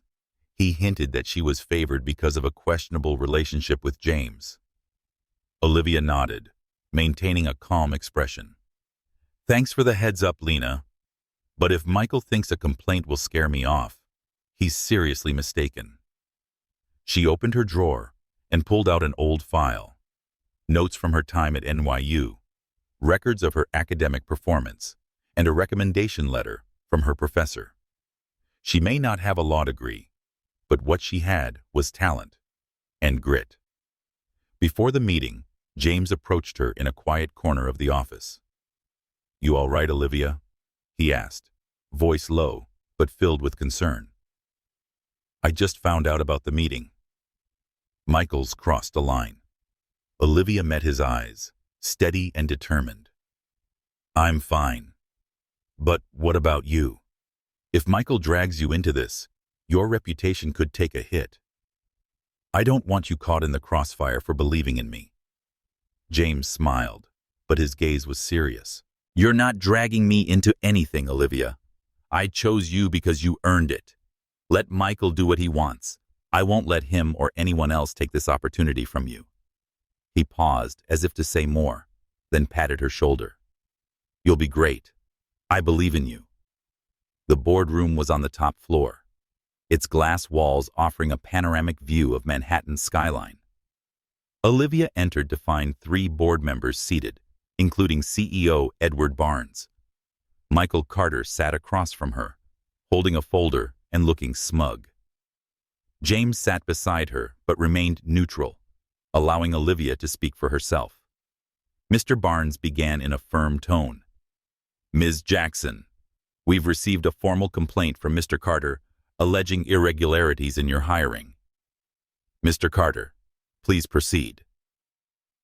He hinted that she was favored because of a questionable relationship with James. Olivia nodded, maintaining a calm expression. "Thanks for the heads up, Lena. But if Michael thinks a complaint will scare me off, he's seriously mistaken." She opened her drawer and pulled out an old file. Notes from her time at NYU, records of her academic performance, and a recommendation letter from her professor. She may not have a law degree, but what she had was talent and grit. Before the meeting, James approached her in a quiet corner of the office. "You all right, Olivia?" he asked, voice low but filled with concern. "I just found out about the meeting." Michael's crossed a line. Olivia met his eyes, steady and determined. "I'm fine. But what about you? If Michael drags you into this, your reputation could take a hit. I don't want you caught in the crossfire for believing in me." James smiled, but his gaze was serious. "You're not dragging me into anything, Olivia. I chose you because you earned it. Let Michael do what he wants. I won't let him or anyone else take this opportunity from you." He paused as if to say more, then patted her shoulder. "You'll be great. I believe in you." The boardroom was on the top floor, its glass walls offering a panoramic view of Manhattan's skyline. Olivia entered to find 3 board members seated, including CEO Edward Barnes. Michael Carter sat across from her, holding a folder and looking smug. James sat beside her but remained neutral, allowing Olivia to speak for herself. Mr. Barnes began in a firm tone. "Ms. Jackson, we've received a formal complaint from Mr. Carter alleging irregularities in your hiring. Mr. Carter, please proceed."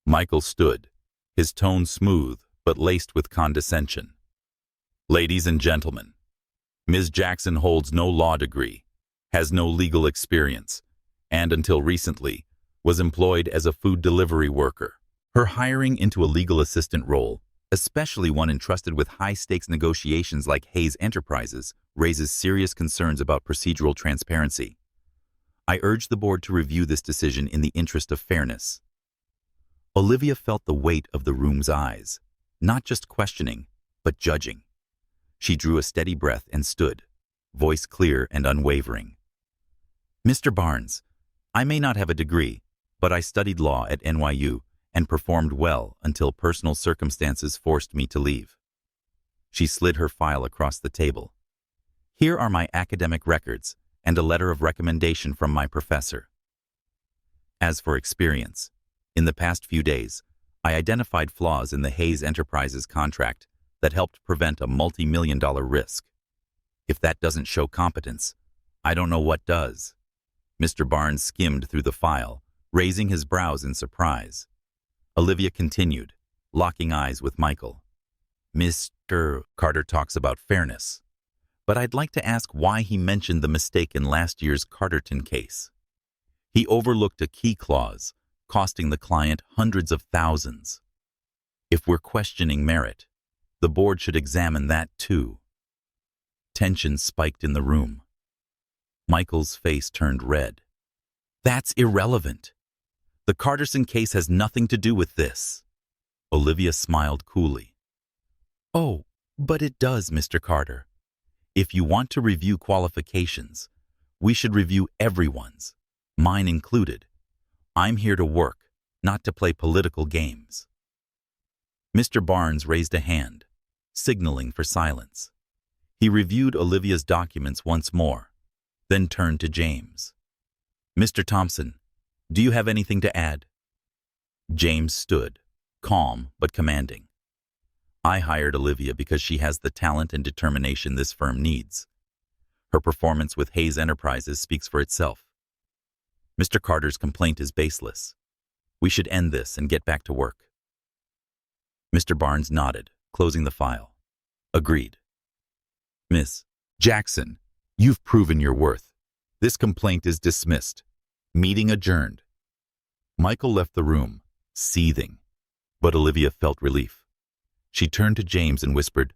Michael stood, his tone smooth but laced with condescension. Ladies and gentlemen, Ms. Jackson holds no law degree, has no legal experience, and until recently was employed as a food delivery worker. Her hiring into a legal assistant role, especially one entrusted with high-stakes negotiations like Hayes Enterprises, raises serious concerns about procedural transparency. I urge the board to review this decision in the interest of fairness. Olivia felt the weight of the room's eyes, not just questioning, but judging. She drew a steady breath and stood, voice clear and unwavering. Mr. Barnes, I may not have a degree, but I studied law at NYU and performed well until personal circumstances forced me to leave. She slid her file across the table. Here are my academic records and a letter of recommendation from my professor. As for experience, in the past few days, I identified flaws in the Hayes Enterprises contract that helped prevent a multi-million-dollar risk. If that doesn't show competence, I don't know what does. Mr. Barnes skimmed through the file, raising his brows in surprise. Olivia continued, locking eyes with Michael. Mr. Carter talks about fairness, but I'd like to ask why he mentioned the mistake in last year's Carterton case. He overlooked a key clause, costing the client hundreds of thousands. If we're questioning merit, the board should examine that too. Tension spiked in the room. Michael's face turned red. That's irrelevant. The Carterton case has nothing to do with this. Olivia smiled coolly. Oh, but it does, Mr. Carter. If you want to review qualifications, we should review everyone's, mine included. I'm here to work, not to play political games. Mr. Barnes raised a hand, signaling for silence. He reviewed Olivia's documents once more, then turned to James. Mr. Thompson, do you have anything to add? James stood, calm but commanding. I hired Olivia because she has the talent and determination this firm needs. Her performance with Hayes Enterprises speaks for itself. Mr. Carter's complaint is baseless. We should end this and get back to work. Mr. Barnes nodded, closing the file. Agreed. Miss Jackson, you've proven your worth. This complaint is dismissed. Meeting adjourned. Michael left the room, seething, but Olivia felt relief. She turned to James and whispered,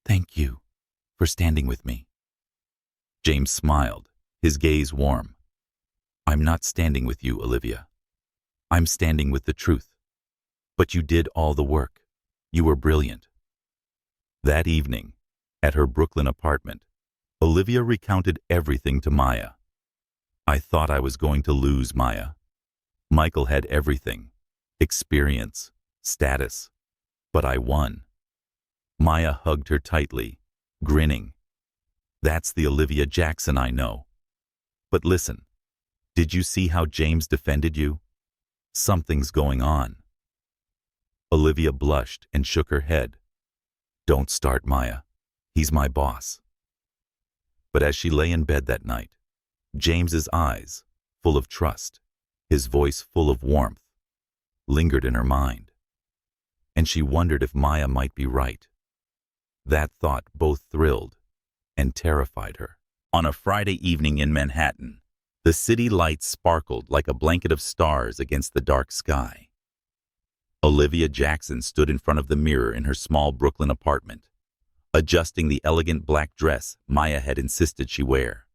"Thank you for standing with me." James smiled, his gaze warm. "I'm not standing with you, Olivia. I'm standing with the truth. But you did all the work. You were brilliant." That evening, at her Brooklyn apartment, Olivia recounted everything to Maya. I thought I was going to lose Maya. Michael had everything, experience, status, but I won. Maya hugged her tightly, grinning. That's the Olivia Jackson I know. But listen, did you see how James defended you? Something's going on. Olivia blushed and shook her head. Don't start, Maya. He's my boss. But as she lay in bed that night, James's eyes, full of trust, his voice full of warmth, lingered in her mind. And she wondered if Maya might be right. That thought both thrilled and terrified her. On a Friday evening in Manhattan, the city lights sparkled like a blanket of stars against the dark sky. Olivia Jackson stood in front of the mirror in her small Brooklyn apartment, adjusting the elegant black dress Maya had insisted she wear.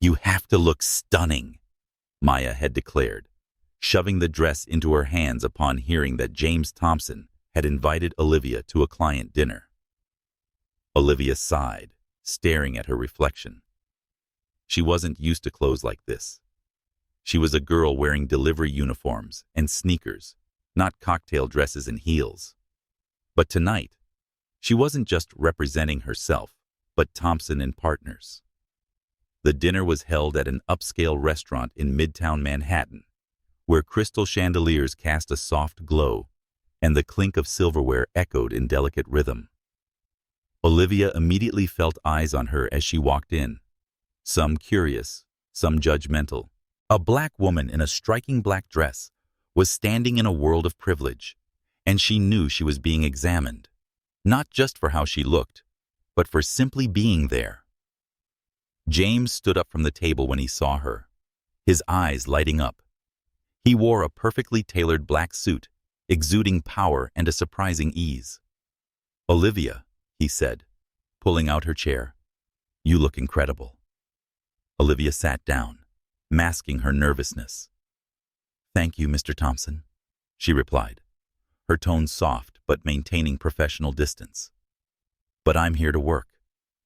You have to look stunning, Maya had declared, shoving the dress into her hands upon hearing that James Thompson had invited Olivia to a client dinner. Olivia sighed, staring at her reflection. She wasn't used to clothes like this. She was a girl wearing delivery uniforms and sneakers, not cocktail dresses and heels. But tonight, she wasn't just representing herself, but Thompson and Partners. The dinner was held at an upscale restaurant in Midtown Manhattan, where crystal chandeliers cast a soft glow and the clink of silverware echoed in delicate rhythm. Olivia immediately felt eyes on her as she walked in, some curious, some judgmental. A black woman in a striking black dress was standing in a world of privilege, And she knew she was being examined, not just for how she looked, but for simply being there. James stood up from the table when he saw her, his eyes lighting up. He wore a perfectly tailored black suit, exuding power and a surprising ease. "Olivia," he said, pulling out her chair, "you look incredible." Olivia sat down, masking her nervousness. "Thank you, Mr. Thompson," she replied, her tone soft but maintaining professional distance. "But I'm here to work,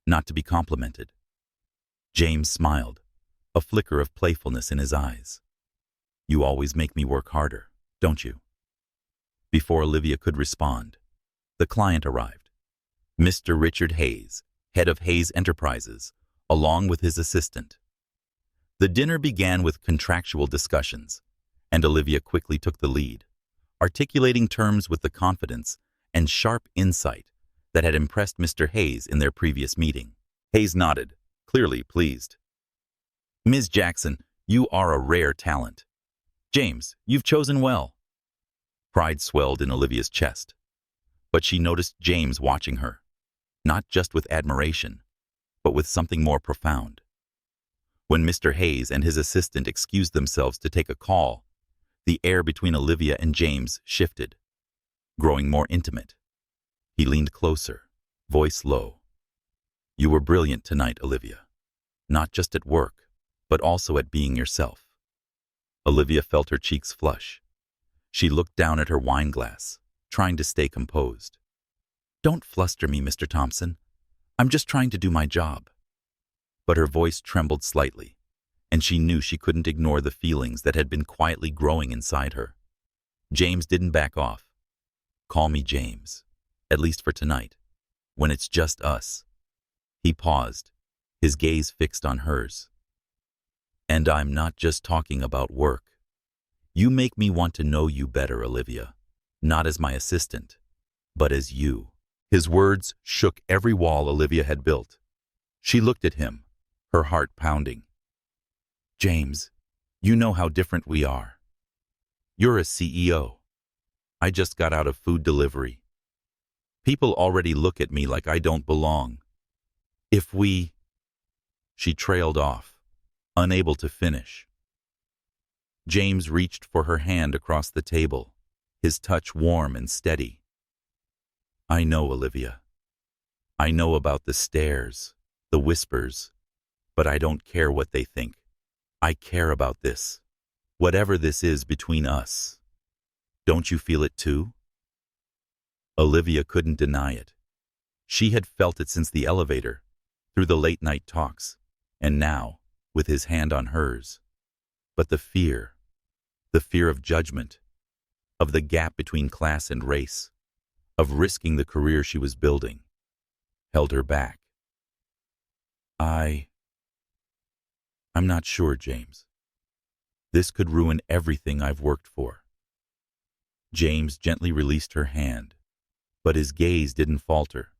not to be complimented." James smiled, a flicker of playfulness in his eyes. "You always make me work harder, don't you?" Before Olivia could respond, the client arrived. Mr. Richard Hayes, head of Hayes Enterprises, along with his assistant. The dinner began with contractual discussions, and Olivia quickly took the lead, articulating terms with the confidence and sharp insight that had impressed Mr. Hayes in their previous meeting. Hayes nodded, clearly pleased. "Ms. Jackson, you are a rare talent. James, you've chosen well." Pride swelled in Olivia's chest, but she noticed James watching her, not just with admiration, but with something more profound. When Mr. Hayes and his assistant excused themselves to take a call, the air between Olivia and James shifted, growing more intimate. He leaned closer, voice low. "You were brilliant tonight, Olivia. Not just at work, but also at being yourself." Olivia felt her cheeks flush. She looked down at her wine glass, trying to stay composed. "Don't fluster me, Mr. Thompson. I'm just trying to do my job." But her voice trembled slightly, and she knew she couldn't ignore the feelings that had been quietly growing inside her. James didn't back off. "Call me James, at least for tonight, when it's just us." He paused, his gaze fixed on hers. "And I'm not just talking about work. You make me want to know you better, Olivia, not as my assistant, but as you." His words shook every wall Olivia had built. She looked at him, her heart pounding. "James, you know how different we are. You're a CEO. I just got out of food delivery. People already look at me like I don't belong. If we—" She trailed off, unable to finish. James reached for her hand across the table, his touch warm and steady. "I know, Olivia. I know about the stares, the whispers, but I don't care what they think. I care about this, whatever this is between us. Don't you feel it too?" Olivia couldn't deny it. She had felt it since the elevator, through the late-night talks, and now, with his hand on hers. But the fear of judgment, of the gap between class and race, of risking the career she was building, held her back. I'm not sure, James. This could ruin everything I've worked for." James gently released her hand, but his gaze didn't falter.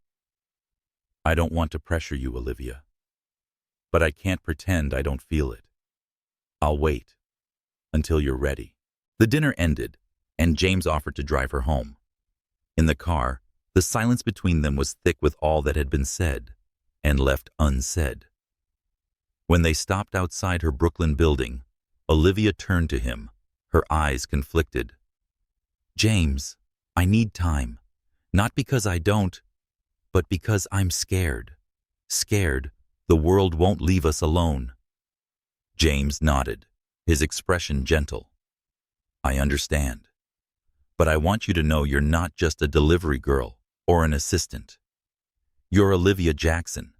"I don't want to pressure you, Olivia, but I can't pretend I don't feel it. I'll wait until you're ready." The dinner ended, and James offered to drive her home. In the car, the silence between them was thick with all that had been said and left unsaid. When they stopped outside her Brooklyn building, Olivia turned to him, her eyes conflicted. "James, I need time, not because I don't, but because I'm scared. Scared the world won't leave us alone." James nodded, his expression gentle. "I understand. But I want you to know you're not just a delivery girl or an assistant. You're Olivia Jackson,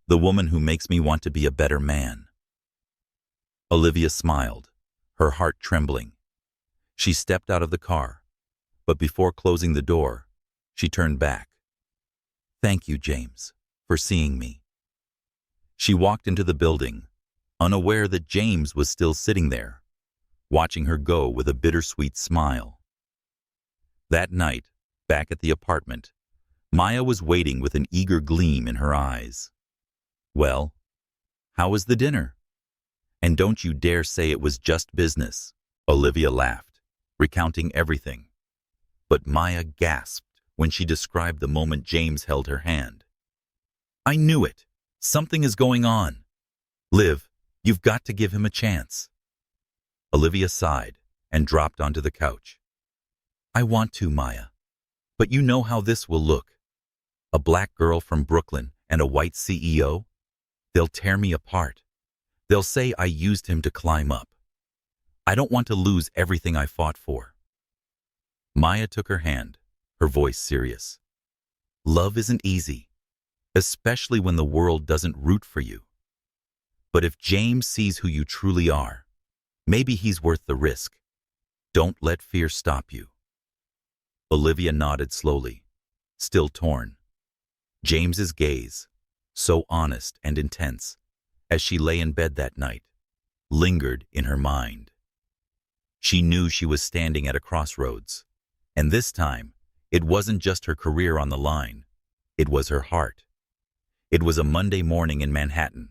the woman who makes me want to be a better man." Olivia smiled, her heart trembling. She stepped out of the car, but before closing the door, she turned back. "Thank you, James, for seeing me." She walked into the building, unaware that James was still sitting there, watching her go with a bittersweet smile. That night, back at the apartment, Maya was waiting with an eager gleam in her eyes. "Well, how was the dinner? And don't you dare say it was just business." Olivia laughed, recounting everything. But Maya gasped when she described the moment James held her hand. I knew it. Something is going on. Liv, you've got to give him a chance. Olivia sighed and dropped onto the couch. I want to, Maya. But you know how this will look. A black girl from Brooklyn and a white CEO? They'll tear me apart. They'll say I used him to climb up. I don't want to lose everything I fought for. Maya took her hand, her voice serious. Love isn't easy, especially when the world doesn't root for you. But if James sees who you truly are, maybe he's worth the risk. Don't let fear stop you. Olivia nodded slowly, still torn. James's gaze, so honest and intense, as she lay in bed that night, lingered in her mind. She knew she was standing at a crossroads, and this time, it wasn't just her career on the line, it was her heart. It was a Monday morning in Manhattan,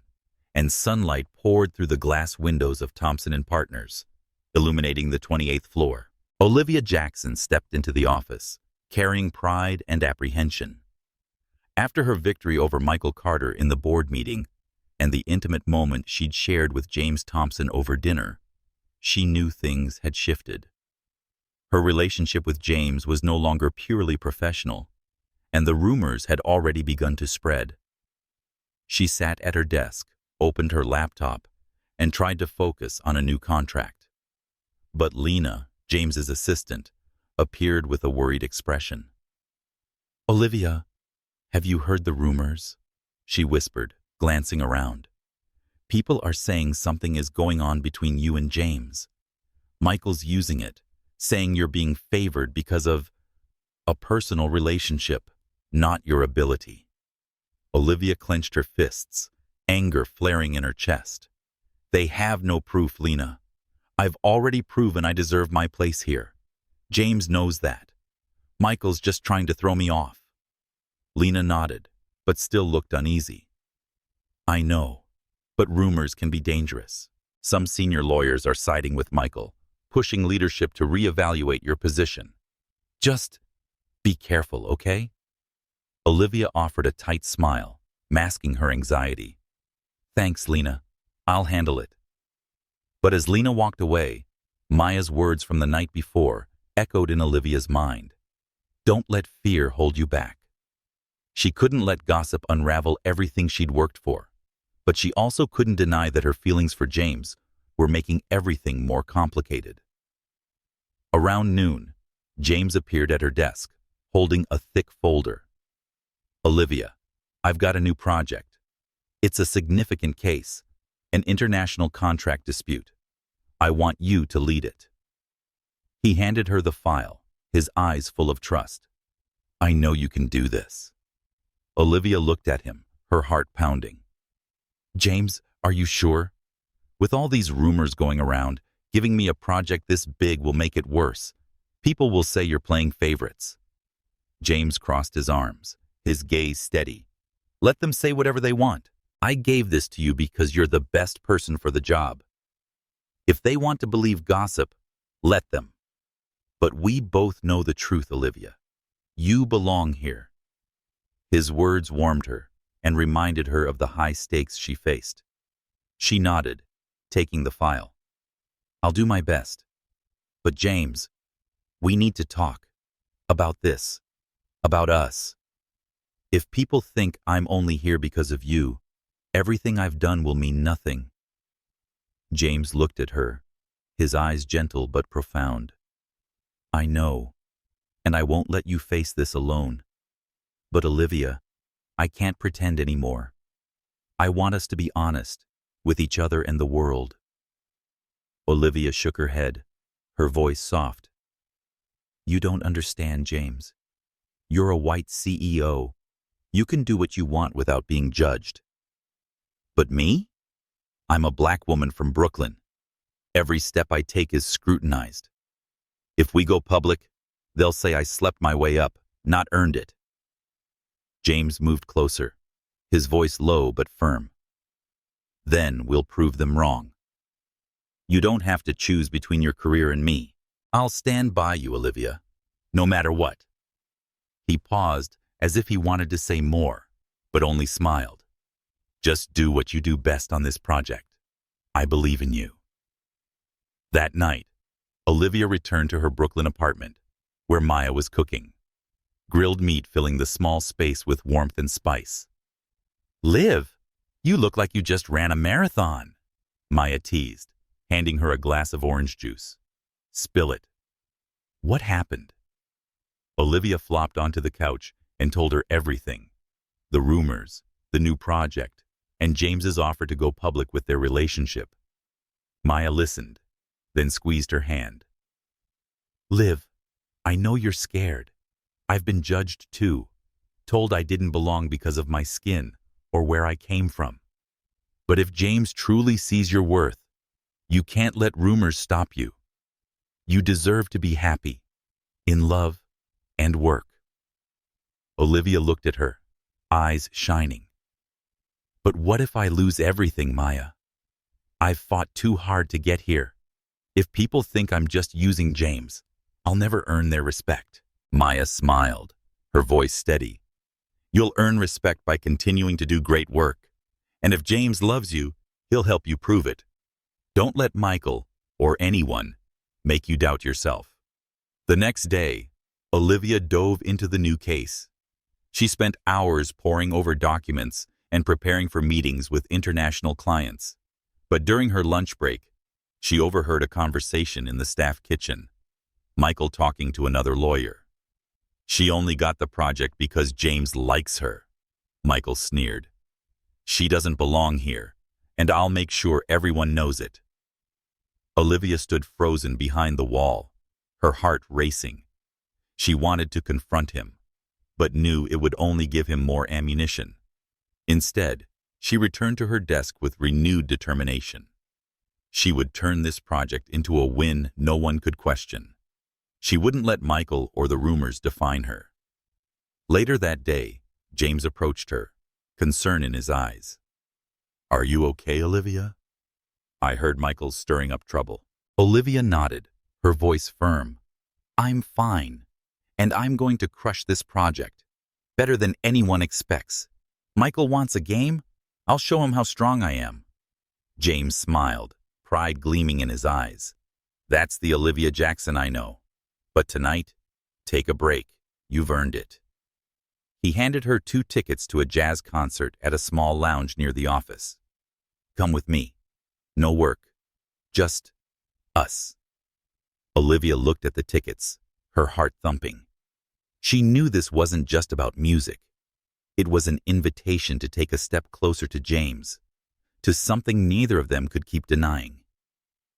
and sunlight poured through the glass windows of Thompson & Partners, illuminating the 28th floor. Olivia Jackson stepped into the office, carrying pride and apprehension. After her victory over Michael Carter in the board meeting, and the intimate moment she'd shared with James Thompson over dinner, she knew things had shifted. Her relationship with James was no longer purely professional, and the rumors had already begun to spread. She sat at her desk, opened her laptop, and tried to focus on a new contract. But Lena, James's assistant, appeared with a worried expression. Olivia, have you heard the rumors? She whispered, glancing around. People are saying something is going on between you and James. Michael's using it, saying you're being favored because of a personal relationship, not your ability. Olivia clenched her fists, anger flaring in her chest. They have no proof, Lena. I've already proven I deserve my place here. James knows that. Michael's just trying to throw me off. Lena nodded, but still looked uneasy. I know, but rumors can be dangerous. Some senior lawyers are siding with Michael, pushing leadership to reevaluate your position. Just be careful, okay? Olivia offered a tight smile, masking her anxiety. Thanks, Lena. I'll handle it. But as Lena walked away, Maya's words from the night before echoed in Olivia's mind. Don't let fear hold you back. She couldn't let gossip unravel everything she'd worked for, but she also couldn't deny that her feelings for James were making everything more complicated. Around noon, James appeared at her desk, holding a thick folder. Olivia, I've got a new project. It's a significant case, an international contract dispute. I want you to lead it. He handed her the file, his eyes full of trust. I know you can do this. Olivia looked at him, her heart pounding. James, are you sure? With all these rumors going around, giving me a project this big will make it worse. People will say you're playing favorites. James crossed his arms, his gaze steady. Let them say whatever they want. I gave this to you because you're the best person for the job. If they want to believe gossip, let them. But we both know the truth, Olivia. You belong here. His words warmed her and reminded her of the high stakes she faced. She nodded, taking the file. I'll do my best. But James, we need to talk. About this. About us. If people think I'm only here because of you, everything I've done will mean nothing. James looked at her, his eyes gentle but profound. I know, and I won't let you face this alone. But Olivia, I can't pretend anymore. I want us to be honest, with each other and the world. Olivia shook her head, her voice soft. You don't understand, James. You're a white CEO. You can do what you want without being judged. But me? I'm a black woman from Brooklyn. Every step I take is scrutinized. If we go public, they'll say I slept my way up, not earned it. James moved closer, his voice low but firm. Then we'll prove them wrong. You don't have to choose between your career and me. I'll stand by you, Olivia. no matter what." He paused as if he wanted to say more, but only smiled. "Just do what you do best on this project. I believe in you." That night, Olivia returned to her Brooklyn apartment, where Maya was cooking. Grilled meat filling the small space with warmth and spice. "Liv, you look like you just ran a marathon," Maya teased, handing her a glass of orange juice. "Spill it." "What happened?" Olivia flopped onto the couch and told her everything. The rumors, the new project, and James's offer to go public with their relationship. Maya listened, then squeezed her hand. "Liv, I know you're scared. I've been judged too, told I didn't belong because of my skin or where I came from. But if James truly sees your worth, you can't let rumors stop you. You deserve to be happy, in love and work." Olivia looked at her, eyes shining. "But what if I lose everything, Maya? I've fought too hard to get here. If people think I'm just using James, I'll never earn their respect." Maya smiled, her voice steady. "You'll earn respect by continuing to do great work. And if James loves you, he'll help you prove it. Don't let Michael, or anyone, make you doubt yourself." The next day, Olivia dove into the new case. She spent hours poring over documents and preparing for meetings with international clients. But during her lunch break, she overheard a conversation in the staff kitchen. Michael talking to another lawyer. "She only got the project because James likes her," Michael sneered. "She doesn't belong here, and I'll make sure everyone knows it." Olivia stood frozen behind the wall, her heart racing. She wanted to confront him, but knew it would only give him more ammunition. Instead, she returned to her desk with renewed determination. She would turn this project into a win no one could question. She wouldn't let Michael or the rumors define her. Later that day, James approached her, concern in his eyes. "Are you okay, Olivia?" "I heard Michael's stirring up trouble." Olivia nodded, her voice firm. "I'm fine, and I'm going to crush this project, better than anyone expects. Michael wants a game? I'll show him how strong I am." James smiled, pride gleaming in his eyes. "That's the Olivia Jackson I know. But tonight, take a break. You've earned it." He handed her 2 tickets to a jazz concert at a small lounge near the office. "Come with me. No work. Just us." Olivia looked at the tickets, her heart thumping. She knew this wasn't just about music. It was an invitation to take a step closer to James, to something neither of them could keep denying.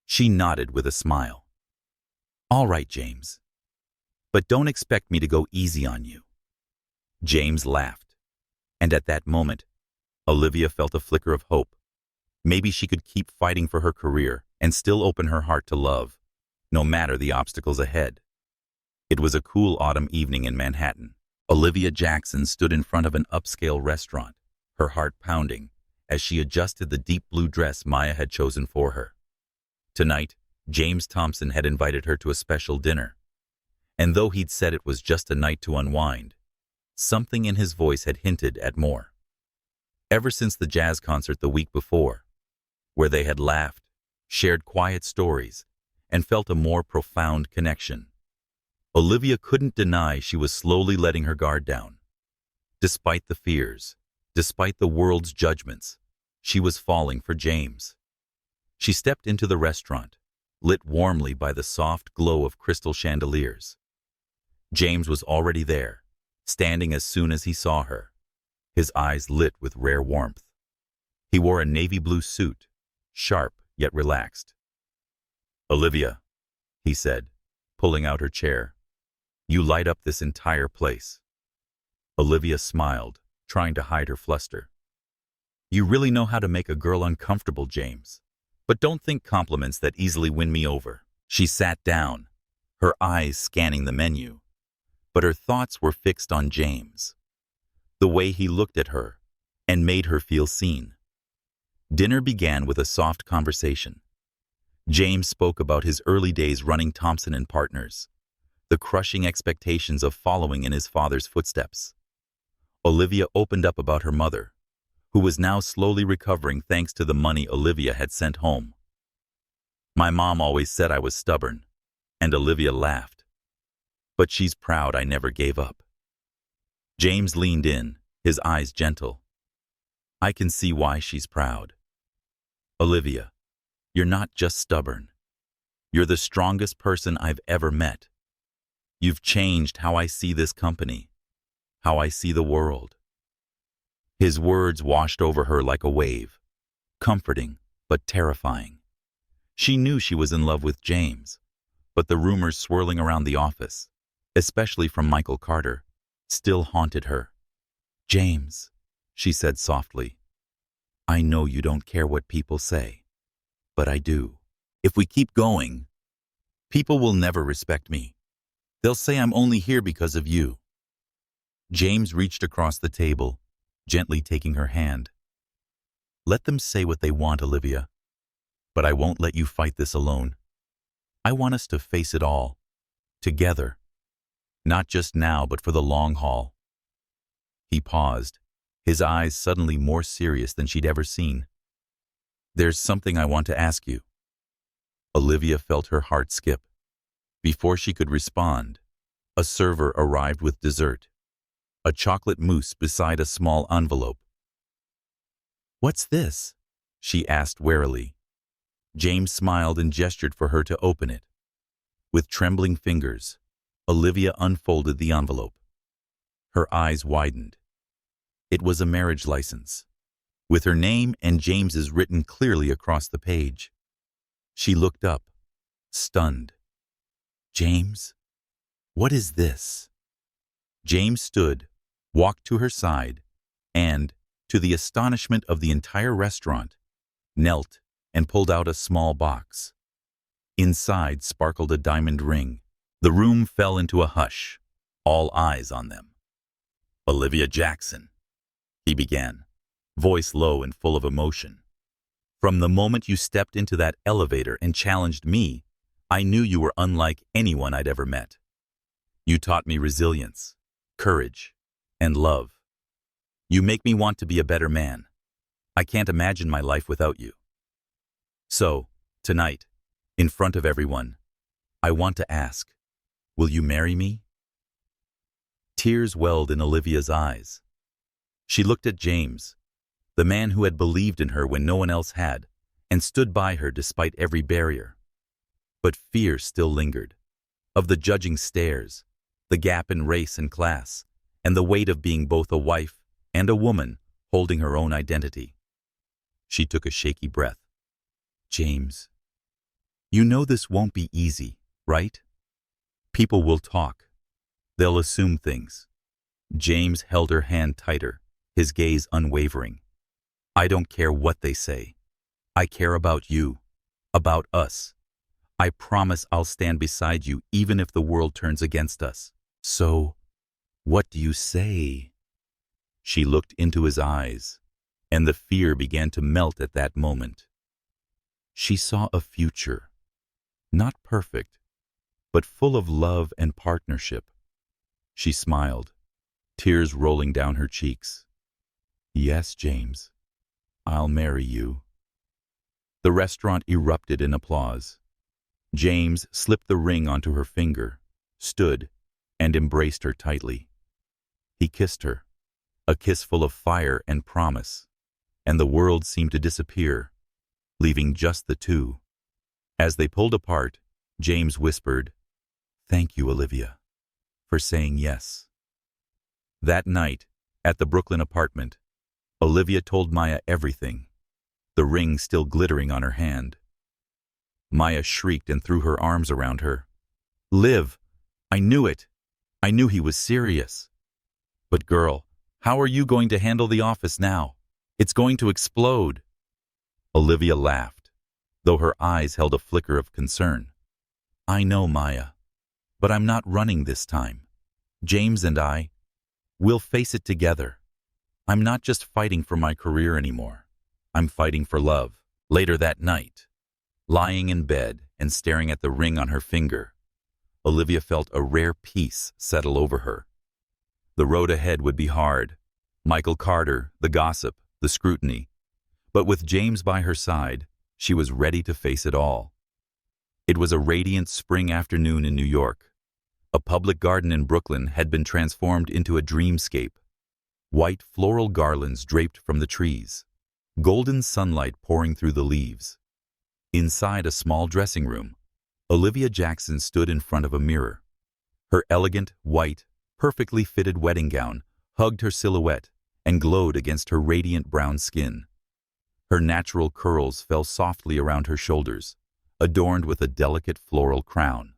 She nodded with a smile. "All right, James. But don't expect me to go easy on you." James laughed, and at that moment, Olivia felt a flicker of hope. Maybe she could keep fighting for her career and still open her heart to love, no matter the obstacles ahead. It was a cool autumn evening in Manhattan. Olivia Jackson stood in front of an upscale restaurant, her heart pounding, as she adjusted the deep blue dress Maya had chosen for her. Tonight, James Thompson had invited her to a special dinner. And though he'd said it was just a night to unwind, something in his voice had hinted at more. Ever since the jazz concert the week before, where they had laughed, shared quiet stories, and felt a more profound connection, Olivia couldn't deny she was slowly letting her guard down. Despite the fears, despite the world's judgments, she was falling for James. She stepped into the restaurant, lit warmly by the soft glow of crystal chandeliers. James was already there, standing as soon as he saw her, his eyes lit with rare warmth. He wore a navy blue suit, sharp yet relaxed. "Olivia," he said, pulling out her chair, "you light up this entire place." Olivia smiled, trying to hide her fluster. "You really know how to make a girl uncomfortable, James. But don't think compliments that easily win me over." She sat down, her eyes scanning the menu, but her thoughts were fixed on James, the way he looked at her and made her feel seen. Dinner began with a soft conversation. James spoke about his early days running Thompson and Partners, the crushing expectations of following in his father's footsteps. Olivia opened up about her mother, who was now slowly recovering thanks to the money Olivia had sent home. My mom always said I was stubborn, and Olivia laughed. But she's proud I never gave up. James leaned in, his eyes gentle. I can see why she's proud. Olivia, you're not just stubborn. You're the strongest person I've ever met. You've changed how I see this company, how I see the world. His words washed over her like a wave, comforting but terrifying. She knew she was in love with James, but the rumors swirling around the office, especially from Michael Carter, still haunted her. James, she said softly, I know you don't care what people say, but I do. If we keep going, people will never respect me. They'll say I'm only here because of you. James reached across the table, gently taking her hand. Let them say what they want, Olivia, but I won't let you fight this alone. I want us to face it all, together, not just now but for the long haul. He paused, his eyes suddenly more serious than she'd ever seen. There's something I want to ask you. Olivia felt her heart skip. Before she could respond, a server arrived with dessert, a chocolate mousse beside a small envelope. What's this? She asked warily. James smiled and gestured for her to open it. With trembling fingers, Olivia unfolded the envelope. Her eyes widened. It was a marriage license, with her name and James's written clearly across the page. She looked up, stunned. James, what is this? James stood, walked to her side, and, to the astonishment of the entire restaurant, knelt and pulled out a small box. Inside sparkled a diamond ring. The room fell into a hush, all eyes on them. Olivia Jackson, he began, voice low and full of emotion. From the moment you stepped into that elevator and challenged me, I knew you were unlike anyone I'd ever met. You taught me resilience, courage, and love. You make me want to be a better man. I can't imagine my life without you. So, tonight, in front of everyone, I want to ask, will you marry me? Tears welled in Olivia's eyes. She looked at James, the man who had believed in her when no one else had, and stood by her despite every barrier. But fear still lingered, of the judging stares, the gap in race and class, and the weight of being both a wife and a woman holding her own identity. She took a shaky breath. James, you know this won't be easy, right? People will talk. They'll assume things. James held her hand tighter, his gaze unwavering. I don't care what they say. I care about you, about us. I promise I'll stand beside you even if the world turns against us. So, what do you say? She looked into his eyes, and the fear began to melt at that moment. She saw a future, not perfect, but full of love and partnership. She smiled, tears rolling down her cheeks. Yes, James, I'll marry you. The restaurant erupted in applause. James slipped the ring onto her finger, stood, and embraced her tightly. He kissed her, a kiss full of fire and promise, and the world seemed to disappear, leaving just the two. As they pulled apart, James whispered, Thank you, Olivia, for saying yes. That night, at the Brooklyn apartment, Olivia told Maya everything, the ring still glittering on her hand. Maya shrieked and threw her arms around her. Liv, I knew it. I knew he was serious. But girl, how are you going to handle the office now? It's going to explode. Olivia laughed, though her eyes held a flicker of concern. I know, Maya, but I'm not running this time. James and we'll face it together. I'm not just fighting for my career anymore. I'm fighting for love. Later that night, lying in bed and staring at the ring on her finger, Olivia felt a rare peace settle over her. The road ahead would be hard. Michael Carter, the gossip, the scrutiny. But with James by her side, she was ready to face it all. It was a radiant spring afternoon in New York. A public garden in Brooklyn had been transformed into a dreamscape. White floral garlands draped from the trees. Golden sunlight pouring through the leaves. Inside a small dressing room, Olivia Jackson stood in front of a mirror. Her elegant, white, perfectly fitted wedding gown hugged her silhouette and glowed against her radiant brown skin. Her natural curls fell softly around her shoulders, adorned with a delicate floral crown.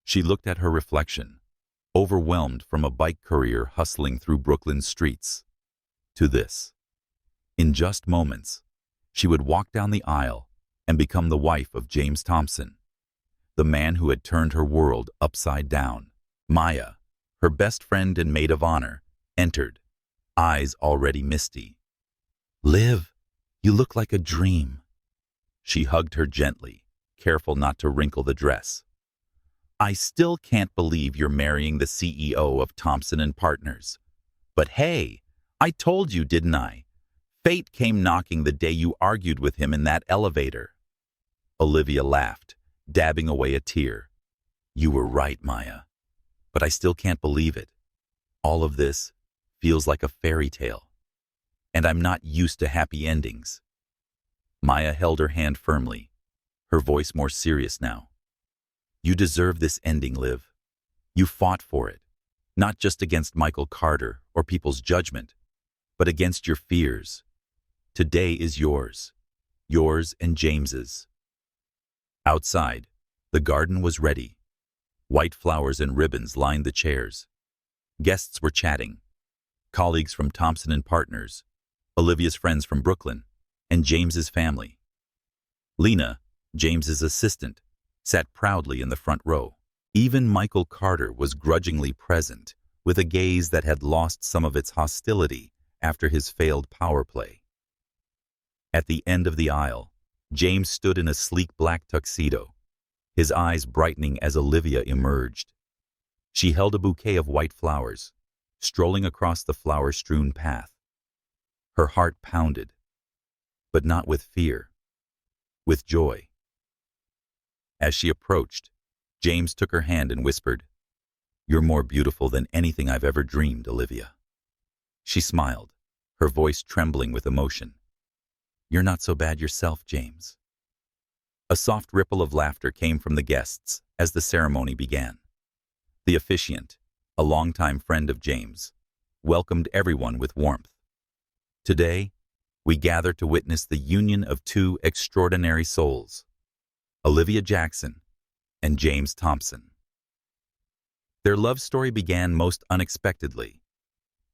She looked at her reflection, overwhelmed from a bike courier hustling through Brooklyn's streets. To this. In just moments, she would walk down the aisle and become the wife of James Thompson, the man who had turned her world upside down. Maya, her best friend and maid of honor, entered, eyes already misty. "Liv, you look like a dream." She hugged her gently, careful not to wrinkle the dress. "I still can't believe you're marrying the CEO of Thompson and Partners. But hey, I told you, didn't I? Fate came knocking the day you argued with him in that elevator." Olivia laughed, dabbing away a tear. "You were right, Maya. But I still can't believe it. All of this feels like a fairy tale. And I'm not used to happy endings." Maya held her hand firmly, her voice more serious now. "You deserve this ending, Liv. You fought for it, not just against Michael Carter or people's judgment, but against your fears. Today is yours and James's." Outside, the garden was ready. White flowers and ribbons lined the chairs. Guests were chatting. Colleagues from Thompson and Partners, Olivia's friends from Brooklyn, and James's family. Lena, James's assistant, sat proudly in the front row. Even Michael Carter was grudgingly present, with a gaze that had lost some of its hostility after his failed power play. At the end of the aisle, James stood in a sleek black tuxedo, his eyes brightening as Olivia emerged. She held a bouquet of white flowers, strolling across the flower-strewn path. Her heart pounded, but not with fear, with joy. As she approached, James took her hand and whispered, "You're more beautiful than anything I've ever dreamed, Olivia." She smiled, her voice trembling with emotion. "You're not so bad yourself, James." A soft ripple of laughter came from the guests as the ceremony began. The officiant, a longtime friend of James, welcomed everyone with warmth. "Today, we gather to witness the union of two extraordinary souls, Olivia Jackson and James Thompson." Their love story began most unexpectedly,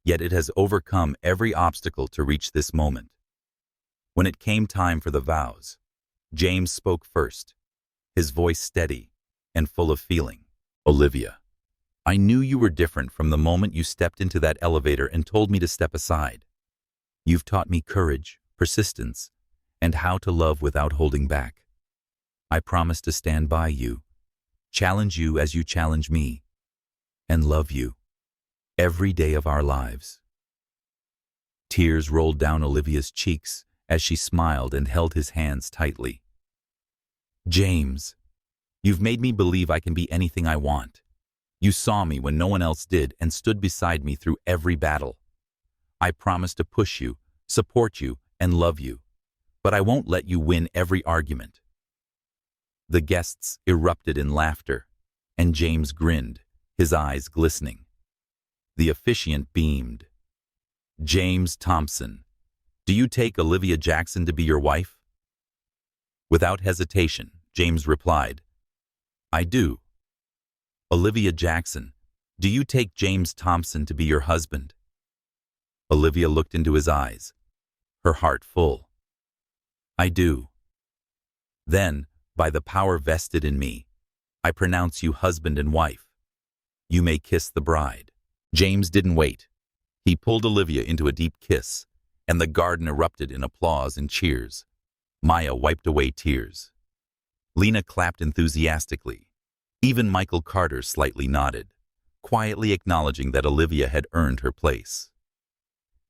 yet it has overcome every obstacle to reach this moment. When it came time for the vows, James spoke first, his voice steady and full of feeling. "Olivia, I knew you were different from the moment you stepped into that elevator and told me to step aside. You've taught me courage, persistence, and how to love without holding back. I promise to stand by you, challenge you as you challenge me, and love you every day of our lives." Tears rolled down Olivia's cheeks as she smiled and held his hands tightly. "James, you've made me believe I can be anything I want. You saw me when no one else did and stood beside me through every battle. I promise to push you, support you, and love you, but I won't let you win every argument." The guests erupted in laughter, and James grinned, his eyes glistening. The officiant beamed. "James Thompson, do you take Olivia Jackson to be your wife?" Without hesitation, James replied, "I do." "Olivia Jackson, do you take James Thompson to be your husband?" Olivia looked into his eyes, her heart full. "I do." "Then, by the power vested in me, I pronounce you husband and wife. You may kiss the bride." James didn't wait. He pulled Olivia into a deep kiss, and the garden erupted in applause and cheers. Maya wiped away tears. Lena clapped enthusiastically, Even Michael Carter slightly nodded, quietly acknowledging that Olivia had earned her place.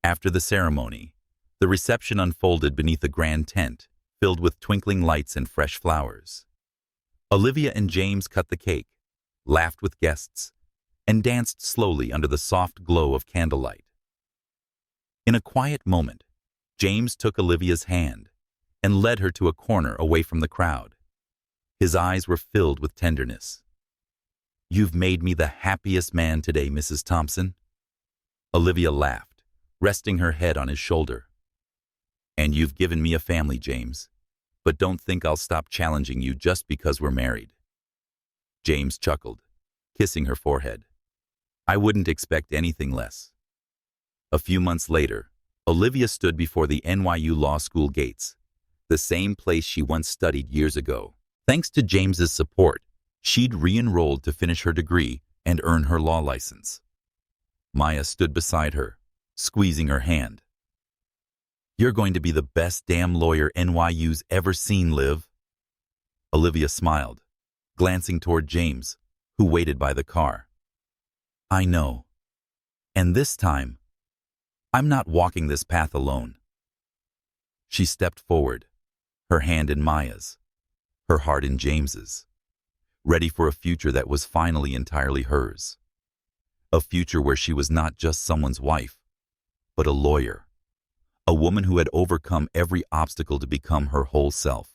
After the ceremony, the reception unfolded beneath a grand tent filled with twinkling lights and fresh flowers. Olivia and James cut the cake, laughed with guests, and danced slowly under the soft glow of candlelight. In a quiet moment, James took Olivia's hand and led her to a corner away from the crowd. His eyes were filled with tenderness. "You've made me the happiest man today, Mrs. Thompson." Olivia laughed, resting her head on his shoulder. "And you've given me a family, James. But don't think I'll stop challenging you just because we're married." James chuckled, kissing her forehead. "I wouldn't expect anything less." A few months later, Olivia stood before the NYU Law School gates, the same place she once studied years ago. Thanks to James's support, she'd re-enrolled to finish her degree and earn her law license. Maya stood beside her, squeezing her hand. "You're going to be the best damn lawyer NYU's ever seen, Liv." Olivia smiled, glancing toward James, who waited by the car. "I know. And this time, I'm not walking this path alone." She stepped forward, her hand in Maya's, her heart in James's, ready for a future that was finally entirely hers. A future where she was not just someone's wife, but a lawyer, a woman who had overcome every obstacle to become her whole self.